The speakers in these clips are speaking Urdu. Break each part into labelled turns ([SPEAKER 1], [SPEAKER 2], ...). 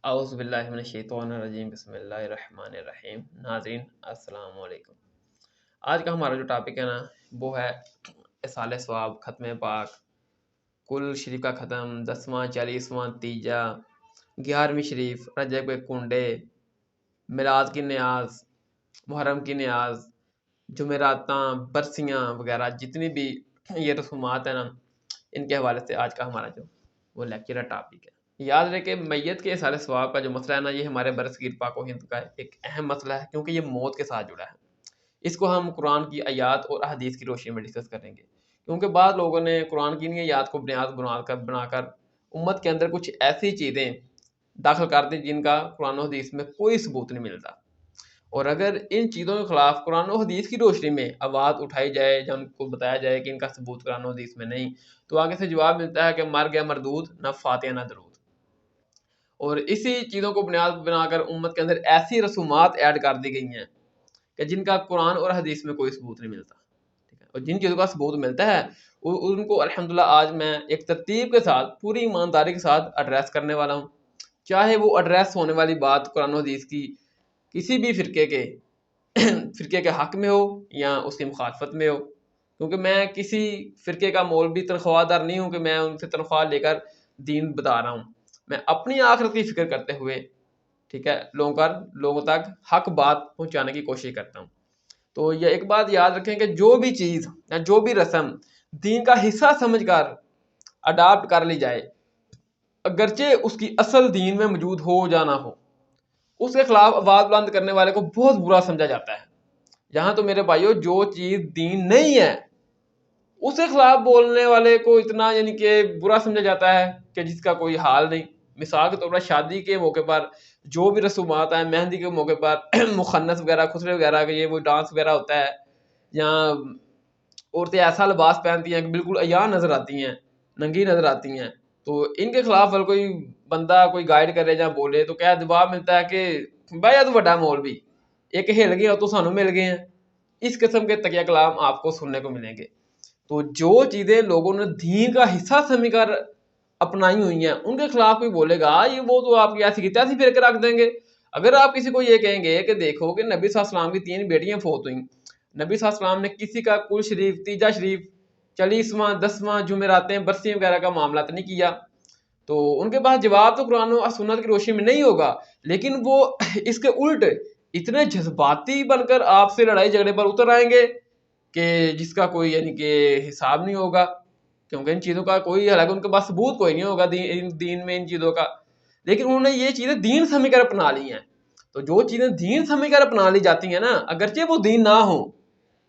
[SPEAKER 1] اعوذ باللہ من الشیطان الرجیم بسم اللہ الرحمن الرحیم۔ ناظرین السلام علیکم۔ آج کا ہمارا جو ٹاپک ہے نا وہ ہے اصالِ ثواب، ختم پاک، کل شریف کا ختم، 10واں 40واں تیجا، 11ویں شریف، رجب کے کنڈے، میلاد کی نیاز، محرم کی نیاز، جمعراتاں، برسیاں وغیرہ جتنی بھی یہ رسومات ہیں نا، ان کے حوالے سے آج کا ہمارا جو وہ لیکچر ہے، ٹاپک ہے۔ یاد رہے کہ میت کے اصالِ ثواب کا جو مسئلہ ہے نا، یہ ہمارے برصغیر پاک و ہند کا ایک اہم مسئلہ ہے، کیونکہ یہ موت کے ساتھ جڑا ہے۔ اس کو ہم قرآن کی آیات اور احادیث کی روشنی میں ڈسکس کریں گے، کیونکہ بعض لوگوں نے قرآن کی آیات کو بنیاد بنا کر امت کے اندر کچھ ایسی چیزیں داخل کر دیں جن کا قرآن و حدیث میں کوئی ثبوت نہیں ملتا، اور اگر ان چیزوں کے خلاف قرآن و حدیث کی روشنی میں آواز اٹھائی جائے یا ان کو بتایا جائے کہ ان کا ثبوت قرآن و حدیث میں نہیں، تو آگے سے جواب ملتا ہے کہ مر گیا مردود، نہ فاتحہ نہ درود۔ اور اسی چیزوں کو بنیاد بنا کر امت کے اندر ایسی رسومات ایڈ کر دی گئی ہیں کہ جن کا قرآن اور حدیث میں کوئی ثبوت نہیں ملتا، ٹھیک ہے؟ اور جن چیزوں کا ثبوت ملتا ہے ان کو الحمدللہ آج میں ایک ترتیب کے ساتھ پوری ایمانداری کے ساتھ ایڈریس کرنے والا ہوں، چاہے وہ ایڈریس ہونے والی بات قرآن و حدیث کی کسی بھی فرقے کے حق میں ہو یا اس کی مخالفت میں ہو، کیونکہ میں کسی فرقے کا مولوی تنخواہ دار نہیں ہوں کہ میں ان سے تنخواہ لے کر دین بتا رہا ہوں۔ میں اپنی آخرت کی فکر کرتے ہوئے، ٹھیک ہے، لوگوں تک حق بات پہنچانے کی کوشش کرتا ہوں۔ تو یہ ایک بات یاد رکھیں کہ جو بھی چیز یا جو بھی رسم دین کا حصہ سمجھ کر اڈاپٹ کر لی جائے، اگرچہ اس کی اصل دین میں موجود ہو یا نہ ہو، اس کے خلاف آواز بلند کرنے والے کو بہت برا سمجھا جاتا ہے۔ یہاں تو میرے بھائیو جو چیز دین نہیں ہے اس کے خلاف بولنے والے کو اتنا یعنی کہ برا سمجھا جاتا ہے کہ جس کا کوئی حال نہیں۔ مثال کے طور پر شادی کے موقع پر جو بھی رسومات ہیں، مہندی کے موقع پر مخنث وغیرہ، خسرے وغیرہ کے یہ وہ ڈانس وغیرہ ہوتا ہے، یا عورتیں ایسا لباس پہنتی ہیں کہ بالکل عیاں نظر آتی ہیں، ننگی نظر آتی ہیں، تو ان کے خلاف اگر کوئی بندہ کوئی گائیڈ کرے یا بولے تو کیا جواب ملتا ہے کہ بھائی تو بڑا مولوی ایک ہل گیا تو سانوں مل گئے ہیں۔ اس قسم کے تکیہ کلام آپ کو سننے کو ملیں گے۔ تو جو چیزیں لوگوں نے دین کا حصہ سمجھ کر اپنائی ہوئی ہیں ان کے خلاف کوئی بولے گا یہ وہ تو آپ کی ایسی کی تیسی پھر کے رکھ دیں گے۔ اگر آپ کسی کو یہ کہیں گے کہ دیکھو کہ نبی صلی اللہ علیہ وسلم کی 3 بیٹیاں فوت ہوئیں، نبی صلی اللہ علیہ وسلم نے کسی کا کل شریف، تیجا شریف، 40واں 10واں جمعراتیں برسیاں وغیرہ کا معاملات نہیں کیا، تو ان کے پاس جواب تو قرآن و سنت کی روشنی میں نہیں ہوگا، لیکن وہ اس کے الٹ اتنے جذباتی بن کر آپ سے لڑائی جھگڑے پر اتر آئیں گے کہ جس کا کوئی یعنی کہ حساب نہیں ہوگا، کیونکہ ان چیزوں کا کوئی، حالانکہ ان کے پاس ثبوت کوئی نہیں ہوگا دین میں ان چیزوں کا، لیکن انہوں نے یہ چیزیں دین سمجھ کر اپنا لی ہیں۔ تو جو چیزیں دین سمجھ کر اپنا لی جاتی ہیں نا، اگرچہ وہ دین نہ ہوں،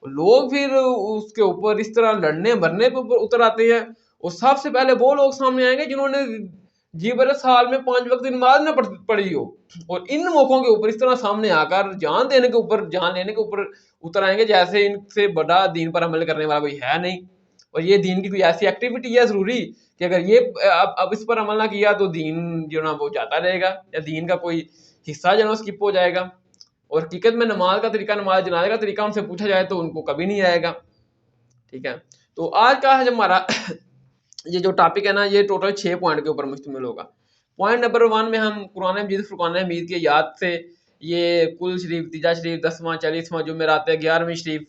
[SPEAKER 1] لوگ پھر اس کے اوپر اس طرح لڑنے مرنے پہ اوپر اتر آتے ہیں، اور سب سے پہلے وہ لوگ سامنے آئیں گے جنہوں نے جی برے سال میں 5 وقت نماز نہ پڑھی ہو، اور ان موقعوں کے اوپر اس طرح سامنے آ کر جان لینے کے اوپر اتر آئیں گے جیسے ان سے بڑا دین پر عمل کرنے والا کوئی ہے نہیں، اور یہ دین کی کوئی ایسی ایکٹیویٹی ہے ضروری کہ اگر یہ اب اس پر عمل نہ کیا تو دین جو نا وہ جاتا رہے گا، یا دین کا کوئی حصہ جو نا اسکپ ہو جائے گا۔ اور حقیقت میں نماز کا طریقہ، نماز جنازے کا طریقہ ان سے پوچھا جائے تو ان کو کبھی نہیں آئے گا، ٹھیک ہے۔ تو آج کا ہے جو ہمارا یہ جو ٹاپک ہے نا، یہ ٹوٹل 6 پوائنٹ کے اوپر مشتمل ہوگا۔ پوائنٹ نمبر 1 میں ہم قرآن مجید، فرقان حمید کی یاد سے یہ کل شریف، تیجا شریف، 10واں 40واں جمعرات، 11ویں شریف،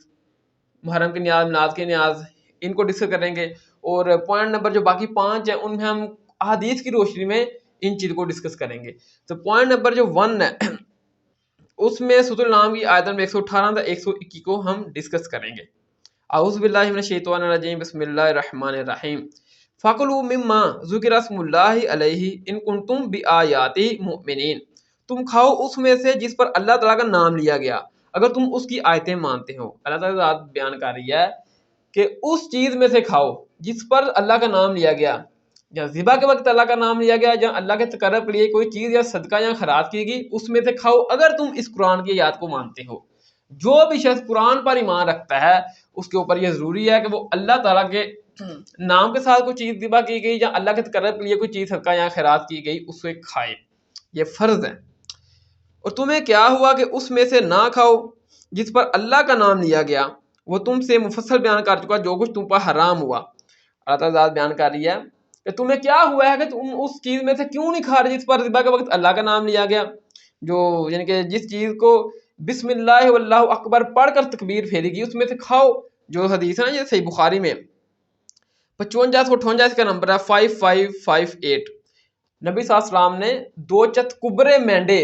[SPEAKER 1] محرم کی نیاز، میلاد کی نیاز، ان کو ڈسکس کریں گے، اور پوائنٹ نمبر جو باقی 5 ہیں ان میں ہم احادیث کی روشنی میں ان چیزوں کو ڈسکس کریں گے۔ تو پوائنٹ نمبر جو 1 ہے اس میں سورۃ الانعام کی آیت نمبر 118 تا 121 کو ہم ڈسکس کریں گے۔ اعوذ باللہ من الشیطان الرجیم، بسم اللہ الرحمن الرحیم۔ فَكُلُوا مِمَّا ذُكِرَ اسْمُ اللَّهِ عَلَيْهِ إِن كُنتُم بِآيَاتِهِ مُؤْمِنِينَ، تم کھاؤ اس میں سے جس پر اللہ تعالیٰ کا نام لیا گیا اگر تم اس کی آیتیں مانتے ہو۔ اللہ تعالیٰ ذات بیان کر رہی ہے کہ اس چیز میں سے کھاؤ جس پر اللہ کا نام لیا گیا، یا ذبح کے وقت اللہ کا نام لیا گیا، یا اللہ کے تقرب کے لیے کوئی چیز یا صدقہ یا خیرات کی گئی، اس میں سے کھاؤ اگر تم اس قرآن کی آیات کو مانتے ہو۔ جو بھی شخص قرآن پر ایمان رکھتا ہے اس کے اوپر یہ ضروری ہے کہ وہ اللہ تعالیٰ کے نام کے ساتھ کوئی چیز ذبح کی گئی یا اللہ کے تقرب کے لیے کوئی چیز صدقہ یا خیرات کی گئی اسے کھائے، یہ فرض ہے۔ اور تمہیں کیا ہوا کہ اس میں سے نہ کھاؤ جس پر اللہ کا نام لیا گیا، وہ تم سے مفصل بیان کر چکا جو کچھ تم پر حرام ہوا۔ اللہ تعالیٰ ذات بیان کر رہی ہے کہ تمہیں کیا ہوا ہے کہ تم اس چیز میں سے کیوں نہیں کھا رہے جس پر ذبح کے وقت اللہ کا نام لیا گیا، جو یعنی کہ جس چیز کو بسم اللہ واللہ اکبر پڑھ کر تکبیر پھیری گی اس میں سے کھاؤ، جو حدیث ہے نا یہ صحیح بخاری میں 5558 اس کا نمبر ہے 5558۔ نبی صلی اللہ علیہ وسلم نے 2 چت کبرے مینڈے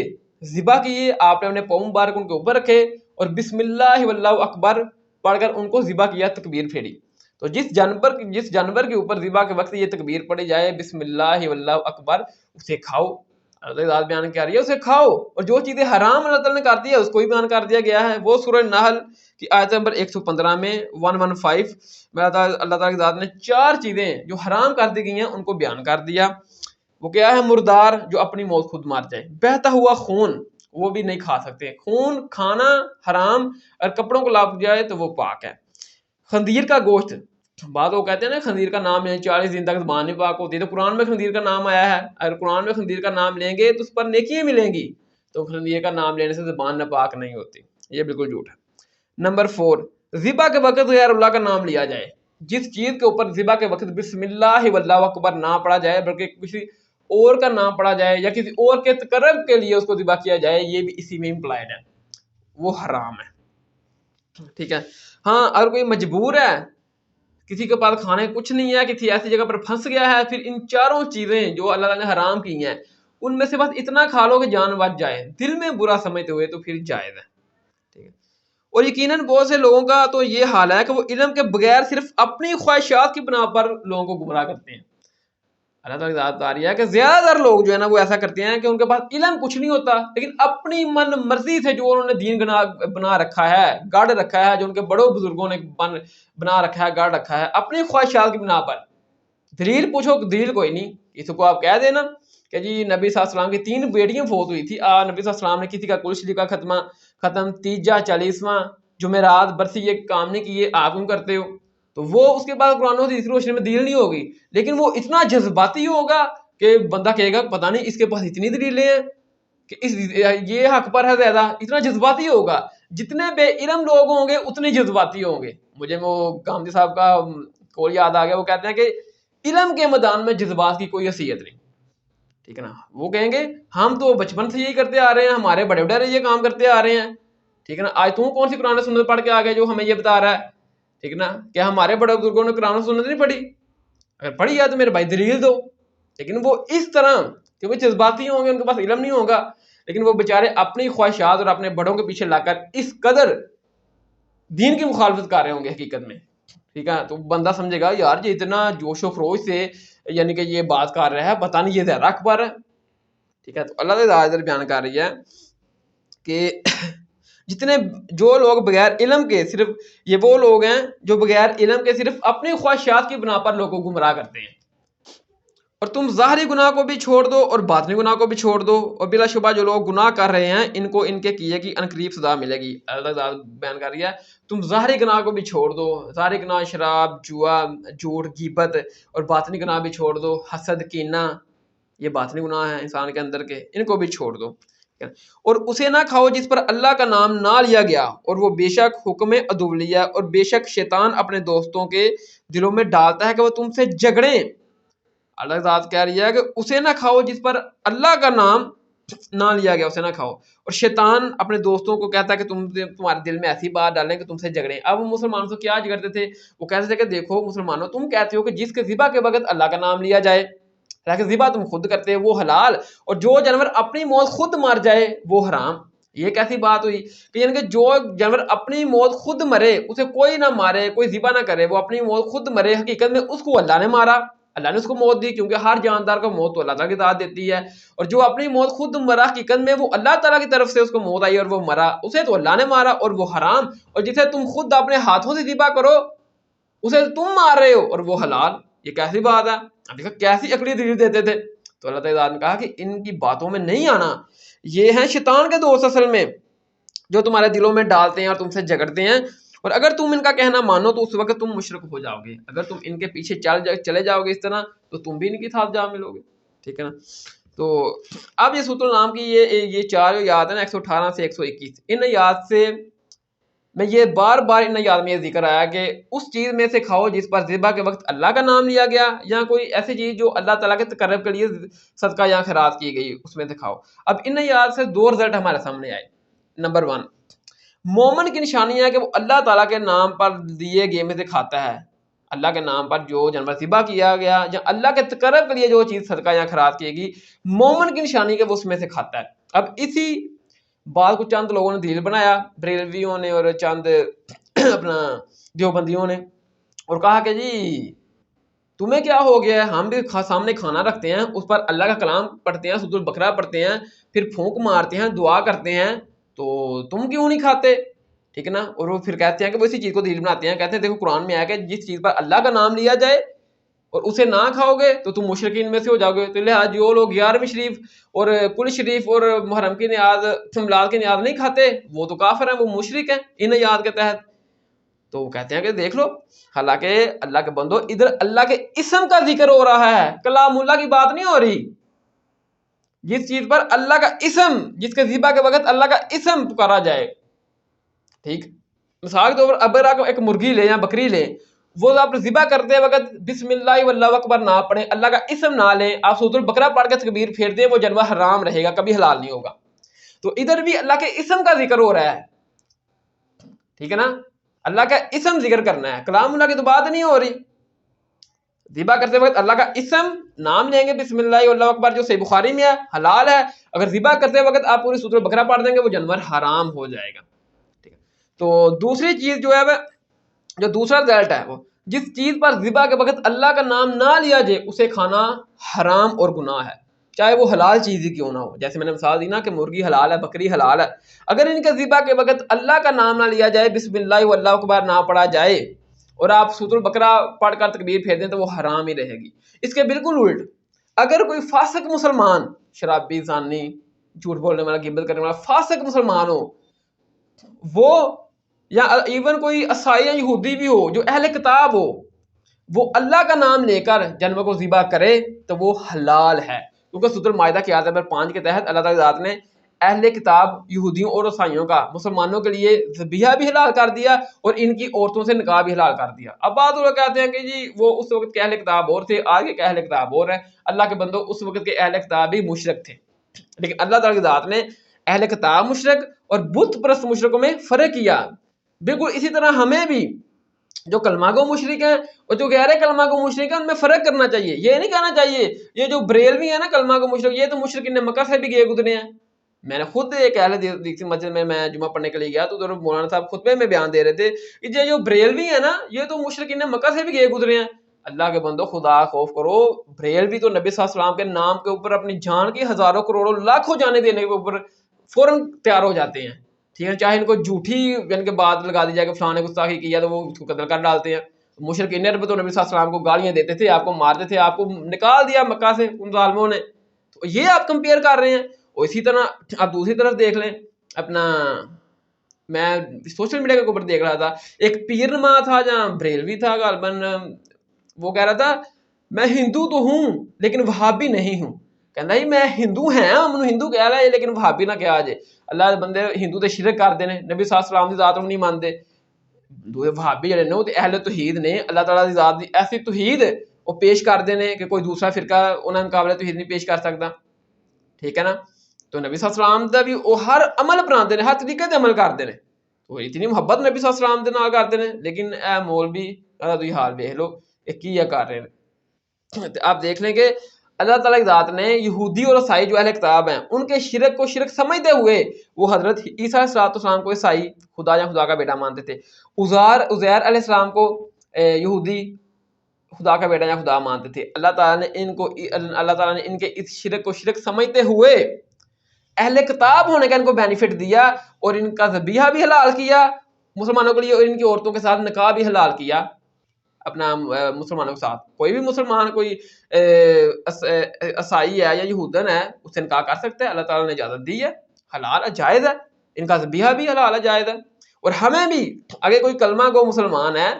[SPEAKER 1] ذبح کیے، آپ نے اپنے پاؤں مبارک ان کے اوپر رکھے اور بسم اللہ واللہ اکبر پڑھ کر ان کو ذبح کیا، تکبیر پھیری۔ تو جس جانور کے اوپر ذبح کے وقت یہ تکبیر پڑھی جائے بسم اللہ واللہ اکبر، اسے کھاؤ۔ اللہ تعالیٰ بیان کیا رہی ہے اسے کھاؤ، اور جو چیزیں حرام اللہ تعالیٰ نے کر دی ہے اس کو بھی بیان کر دیا گیا ہے۔ وہ سورہ نحل کی آیت نمبر 115 میں 115 میں اللہ تعالیٰ کی ذات نے 4 چیزیں جو حرام کر دی گئی ہیں ان کو بیان کر دیا۔ وہ کیا ہے؟ مردار جو اپنی موت خود مار جائے، بہتا ہوا خون وہ بھی نہیں کھا سکتے، خون کھانا حرام، اور کپڑوں کو لگ جائے تو وہ پاک ہے۔ خنزیر کا گوشت، بعض وہ کہتے ہیں نا خنزیر کا نام لیں 40 دن تک زبان نہیں پاک ہوتی، تو قرآن میں خنزیر کا نام آیا ہے، اگر قرآن میں خنزیر کا نام لیں گے تو اس پر نیکیاں ملیں گی، تو خنزیر کا نام لینے سے زبان نہ پاک نہیں ہوتی، یہ بالکل جھوٹ ہے۔ نمبر 4، ذبح کے وقت غیر اللہ کا نام لیا جائے، جس چیز کے اوپر ذبح کے وقت بسم اللہ واللہ اکبر نہ پڑھا جائے بلکہ کسی اور کا نام پڑھا جائے یا کسی اور کے تقرب کے لیے اس کو ذبح کیا جائے، یہ بھی اسی میں امپلائڈ ہے، وہ حرام ہے، ٹھیک ہے۔ ہاں اگر کوئی مجبور ہے، کسی کے پاس کھانے کچھ نہیں ہے، کسی ایسی جگہ پر پھنس گیا ہے، پھر ان 4 چیزیں جو اللہ تعالیٰ نے حرام کی ہیں ان میں سے بس اتنا کھا لو کہ جان بچ جائے، دل میں برا سمجھتے ہوئے تو پھر جائز ہے، ٹھیک ہے۔ اور یقیناً بہت سے لوگوں کا تو یہ حال ہے کہ وہ علم کے بغیر صرف اپنی خواہشات کی بنا پر لوگوں کو گمراہ کرتے ہیں۔ اللہ تعالیٰ کی ذات بتا رہی ہے کہ زیادہ تر لوگ جو ہے نا وہ ایسا کرتے ہیں کہ ان کے پاس علم کچھ نہیں ہوتا، لیکن اپنی من مرضی سے جو انہوں نے دین بنا رکھا ہے، گاڑ رکھا ہے، جو ان کے بڑوں بزرگوں نے بنا رکھا ہے، گاڑ رکھا ہے اپنی خواہشات کی بنا پر۔ دلیل پوچھو، دلیل کوئی نہیں، اس کو آپ کہہ دینا کہ جی نبی صلی اللہ علیہ وسلم کی 3 بیٹیاں فوت ہوئی تھی، نبی صلی اللہ علیہ وسلم نے کسی کا کل شریف کا ختم، تیجا 40واں جمعرات برسی یہ کام نہیں کیے، آپ کیوں کرتے ہو؟ تو وہ اس کے بعد قرآن و حدیث کی روشنی میں دلیل نہیں ہوگی، لیکن وہ اتنا جذباتی ہوگا کہ بندہ کہے گا پتہ نہیں اس کے پاس اتنی دلیلیں ہیں کہ یہ حق پر ہے زیادہ، اتنا جذباتی ہوگا۔ جتنے بے علم لوگ ہوں گے اتنے جذباتی ہوں گے۔ مجھے وہ گاندھی صاحب کا قول یاد آ گیا، وہ کہتے ہیں کہ علم کے میدان میں جذبات کی کوئی حیثیت نہیں، ٹھیک ہے نا۔ وہ کہیں گے ہم تو بچپن سے یہی کرتے آ رہے ہیں، ہمارے بڑے بڑے یہ کام کرتے آ رہے ہیں، ٹھیک ہے نا۔ آج تم کون سی قرآن و سنت پڑھ کے آ گئے جو ہمیں یہ بتا رہا ہے، ٹھیک ہے نا؟ کہ ہمارے بڑے بزرگوں نے قرآن و سنت نہیں پڑھی؟ اگر پڑھی ہے تو میرے بھائی دلیل دو۔ لیکن وہ اس طرح کیونکہ جذباتی ہوں گے، ان کے پاس علم نہیں ہوگا، لیکن وہ بیچارے اپنی خواہشات اور اپنے بڑوں کے پیچھے لا کر اس قدر دین کی مخالفت کر رہے ہوں گے حقیقت میں، ٹھیک ہے۔ تو بندہ سمجھے گا یار یہ اتنا جوش و خروش سے یعنی کہ یہ بات کر رہا ہے، پتہ نہیں یہ زیادہ اکبر ہے، ٹھیک ہے۔ تو اللہ تعالیٰ بیان کر رہی ہے کہ جتنے جو لوگ بغیر علم کے، صرف یہ وہ لوگ ہیں جو بغیر علم کے صرف اپنی خواہشات کی بنا پر لوگوں کو گمراہ کرتے ہیں۔ اور تم ظاہری گناہ کو بھی چھوڑ دو اور باطنی گناہ کو بھی چھوڑ دو، اور بلا شبہ جو لوگ گناہ کر رہے ہیں ان کو ان کے کیے کی عنقریب سزا ملے گی۔ اللہ تعالیٰ بیان کر رہی ہے تم ظاہری گناہ کو بھی چھوڑ دو، ظاہری گناہ شراب، جوا، جھوٹ، غیبت، اور باطنی گناہ بھی چھوڑ دو، حسد، کینہ، یہ باطنی گناہ ہیں انسان کے اندر کے، ان کو بھی چھوڑ دو۔ اور اسے نہ کھاؤ جس پر اللہ کا نام نہ لیا گیا، اور وہ بے شک حکم عدولیہ، اور بے شک شیطان اپنے دوستوں کے دلوں میں ڈالتا ہے کہ وہ تم سے جھگڑیں۔ اللہ ذات کہہ رہی ہے کہ اسے نہ کھاؤ جس پر اللہ کا نام نہ لیا گیا، اسے نہ کھاؤ، اور شیطان اپنے دوستوں کو کہتا ہے کہ تمہارے دل میں ایسی بات ڈالیں کہ تم سے جھگڑیں۔ اب وہ مسلمانوں سے کیا جھگڑتے تھے؟ وہ کہتے تھے کہ دیکھو مسلمانوں تم کہتے ہو کہ جس کے ذبح کے وقت اللہ کا نام لیا جائے، لیکن ذبح تم خود کرتے وہ حلال، اور جو جانور اپنی موت خود مار جائے وہ حرام۔ یہ کیسی بات ہوئی کہ یعنی کہ جو جانور اپنی موت خود مرے، اسے کوئی نہ مارے، کوئی ذبح نہ کرے، وہ اپنی موت خود مرے، حقیقت میں اس کو اللہ نے مارا، اللہ نے اس کو موت دی، کیونکہ ہر جاندار کو موت تو اللہ تعالیٰ کی ذات دیتی ہے، اور جو اپنی موت خود مرا حقیقت میں وہ اللہ تعالیٰ کی طرف سے اس کو موت آئی اور وہ مرا، اسے تو اللہ نے مارا اور وہ حرام۔ اور جسے تم خود اپنے ہاتھوں سے ذبح کرو اسے تم مار رہے ہو اور وہ حلال، یہ کیسی بات ہے؟ اب دیکھو کیسی عقلی دلیل دیتے تھے۔ تو اللہ تعالیٰ نے کہا کہ ان کی باتوں میں نہیں آنا، یہ ہیں شیطان کے دوست اصل میں، جو تمہارے دلوں میں ڈالتے ہیں اور تم سے جھگڑتے ہیں، اور اگر تم ان کا کہنا مانو تو اس وقت تم مشرک ہو جاؤ گے۔ اگر تم ان کے پیچھے چلے جاؤ گے اس طرح تو تم بھی ان کے ساتھ جا ملو گے، ٹھیک ہے نا۔ تو اب یہ سورۃ النام کی یہ 4 آیات ہیں نا 118 سے 121، ان آیات سے میں یہ بار بار ان یاد میں یہ ذکر آیا کہ اس چیز میں سے کھاؤ جس پر ذبح کے وقت اللہ کا نام لیا گیا، یا کوئی ایسی چیز جو اللہ تعالیٰ کے تقرب کے لیے صدقہ یا خیرات کی گئی، اس میں سے کھاؤ۔ اب ان یاد سے دو رزلٹ ہمارے سامنے آئے۔ نمبر 1، مومن کی نشانی ہے کہ وہ اللہ تعالیٰ کے نام پر دیے گئے میں سے کھاتا ہے۔ اللہ کے نام پر جو جانور ذبح کیا گیا یا اللہ کے تقرب کے لیے جو چیز صدقہ یا خیرات کی گئی، مومن کی نشانی کہ وہ اس میں سے کھاتا ہے۔ اب اسی بات کو چند لوگوں نے دلیل بنایا، بریلویوں نے اور چند اپنا دیوبندیوں نے، اور کہا کہ جی تمہیں کیا ہو گیا ہے، ہم بھی سامنے کھانا رکھتے ہیں، اس پر اللہ کا کلام پڑھتے ہیں، سورۃ البقرہ پڑھتے ہیں، پھر پھونک مارتے ہیں، دعا کرتے ہیں، تو تم کیوں نہیں کھاتے؟ ٹھیک ہے نا۔ اور وہ پھر کہتے ہیں کہ وہ اسی چیز کو دلیل بناتے ہیں، کہتے ہیں دیکھو قرآن میں آیا کہ جس چیز پر اللہ کا نام لیا جائے اور اسے نہ کھاؤ گے تو تم مشرکین میں سے ہو جاؤ گے۔ تو لہٰذا جو لوگ 11ویں شریف اور کل شریف اور محرم کی نیاز، میلاد کی نیاز نہیں کھاتے، وہ تو کافر ہیں، وہ مشرک ہیں ان یاد کے تحت۔ تو وہ کہتے ہیں کہ دیکھ لو، حالانکہ اللہ کے بندو ادھر اللہ کے اسم کا ذکر ہو رہا ہے، کلام اللہ کی بات نہیں ہو رہی۔ جس چیز پر اللہ کا اسم، جس کے ذبح کے وقت اللہ کا اسم پکارا جائے، ٹھیک، مثال کے طور پر اگر آپ ایک مرغی لیں یا بکری لیں، وہ آپ ذبح کرتے وقت بسم اللہ واللہ اکبر نہ پڑھیں، اللہ کا اسم نہ لیں، آپ سورۃ البقرہ پڑھ کے تکبیر پھیر دیں، وہ جانور حرام رہے گا، کبھی حلال نہیں ہوگا۔ تو ادھر بھی اللہ کے اسم کا ذکر ہو رہا ہے، ٹھیک ہے نا، اللہ کا اسم ذکر کرنا ہے، کلام اللہ کی تو بات نہیں ہو رہی۔ ذبح کرتے وقت اللہ کا اسم نام لیں گے، بسم اللہ واللہ اکبر، جو صحیح بخاری میں ہے، حلال ہے۔ اگر ذبح کرتے وقت آپ پوری سورۃ البقرہ پڑھ دیں گے، وہ جانور حرام ہو جائے گا، ٹھیک ہے۔ تو دوسری چیز جو ہے وہ، جو دوسرا رزلٹ ہے، وہ جس چیز پر ذبح کے وقت اللہ کا نام نہ لیا جائے اسے کھانا حرام اور گناہ ہے، چاہے وہ حلال چیز ہی کیوں نہ ہو۔ جیسے میں نے مثال دی نا کہ مرغی حلال ہے، بکری حلال ہے، اگر ان کے ذبح کے وقت اللہ کا نام نہ لیا جائے، بسم اللہ واللہ اکبر نہ پڑھا جائے، اور آپ سورۃ البقرہ پڑھ کر تکبیر پھیر دیں، تو وہ حرام ہی رہے گی۔ اس کے بالکل الٹ، اگر کوئی فاسق مسلمان، شرابی، زانی، جھوٹ بولنے والا، غیبت کرنے والا فاسق مسلمان ہو، وہ یا ایون کوئی عیسائی یا یہودی بھی ہو جو اہل کتاب ہو، وہ اللہ کا نام لے کر جانور کو ذبح کرے تو وہ حلال ہے، کیونکہ سورۃ المائدہ کی آیت نمبر 5 کے تحت اللہ تعالی ذات نے اہل کتاب یہودیوں اور عیسائیوں کا مسلمانوں کے لیے ذبیحہ بھی حلال کر دیا اور ان کی عورتوں سے نکاح بھی حلال کر دیا۔ اب بعض لوگ کہتے ہیں کہ جی وہ اس وقت کے اہل کتاب اور تھے، آگے کے اہل کتاب اور ہیں۔ اللہ کے بندو، اس وقت کے اہل کتاب بھی مشرک تھے، لیکن اللہ تعالی کی ذات نے اہل کتاب مشرک اور بت پرست مشرکوں میں فرق کیا۔ بالکل اسی طرح ہمیں بھی جو کلمہ گو مشرک ہیں اور جو غیر کلمہ گو مشرک ہیں ان میں فرق کرنا چاہیے۔ یہ نہیں کہنا چاہیے یہ جو بریلوی ہے نا کلمہ گو مشرک، یہ تو مشرکین مکہ سے بھی گئے گزرے ہیں۔ میں نے خود ایک اہل حدیث کی مسجد میں جمعہ پڑھنے کے لیے گیا، تو ادھر مولانا صاحب خطبے میں بیان دے رہے تھے کہ یہ جو بریلوی ہے نا، یہ تو مشرکین مکہ سے بھی گئے گزرے ہیں۔ اللہ کے بندو خدا خوف کرو، بریلوی تو نبی صلی اللہ علیہ وسلم کے نام کے اوپر اپنی جان کی ہزاروں کروڑوں لاکھوں جانیں دینے کے اوپر فوراً تیار ہو جاتے ہیں، ٹھیک ہے، چاہے ان کو جھوٹی ان کے بعد لگا دی جائے کہ فلاں نے گستاخی کیا تو وہ اس کو قتل کر ڈالتے ہیں۔ مشرکین عرب تو نبی صلی اللہ علیہ وسلم کو گالیاں دیتے تھے، آپ کو مارتے تھے، آپ کو نکال دیا مکہ سے ان ظالموں نے۔ تو یہ آپ کمپیئر کر رہے ہیں۔ اور اسی طرح آپ دوسری طرف دیکھ لیں، اپنا میں سوشل میڈیا کے اوپر دیکھ رہا تھا، ایک پیر نما تھا جہاں بریلوی تھا غالباً، وہ کہہ رہا تھا میں ہندو تو ہوں لیکن وہابی نہیں ہوں۔ کہنا جی میں ہندو ہیں، من ہندو کہہ رہا ہے لیکن وہابی نہ کہا جائے۔ اللہ دے بندے ہندو تے شرک کر دینے، نبی صلی اللہ علیہ وسلم دی ذات نوں نہیں مانتے۔ وہابی جڑے نے وہ تے اہل توحید نے، اللہ تعالیٰ دی ذات دی ایسی توحید وہ پیش کر دینے کہ کوئی دوسرا فرقہ انہاں مقابلے توحید نہیں پیش کر سکتا، ٹھیک ہے نا۔ تو نبی صلی اللہ علیہ وسلم دا بھی وہ ہر عمل اپناتے ہیں، ہر طریقے سے عمل کرتے ہیں، تو اتنی محبت نبی صلی اللہ علیہ وسلم دے نال کرتے ہیں، لیکن اے مولوی تسی حال ویکھ لو یہ کی کر رہے ہیں۔ آپ دیکھ لیں کہ اللہ تعالیٰ کی ذات نے یہودی اور عیسائی جو اہل کتاب ہیں ان کے شرک کو شرک سمجھتے ہوئے وہ حضرت عیسیٰ علیہ السلام کو عیسائی خدا یا خدا کا بیٹا مانتے تھے، عزیر علیہ السلام کو یہودی خدا کا بیٹا یا خدا مانتے تھے۔ اللہ تعالیٰ نے ان کے اس شرک کو شرک سمجھتے ہوئے اہل کتاب ہونے کا ان کو بینیفٹ دیا اور ان کا ذبیحہ بھی حلال کیا مسلمانوں کے لیے، اور ان کی عورتوں کے ساتھ نکاح بھی حلال کیا اپنا مسلمانوں کے ساتھ۔ کوئی بھی مسلمان کوئی عیسائی ہے یا یہودن ہے اس سے نکاح کر سکتا ہے، اللہ تعالیٰ نے اجازت دی ہے، حلال ہے، جائز ہے، ان کا ذبیحہ بھی حلال ہے، جائز ہے۔ اور ہمیں بھی اگر کوئی کلمہ گو مسلمان ہے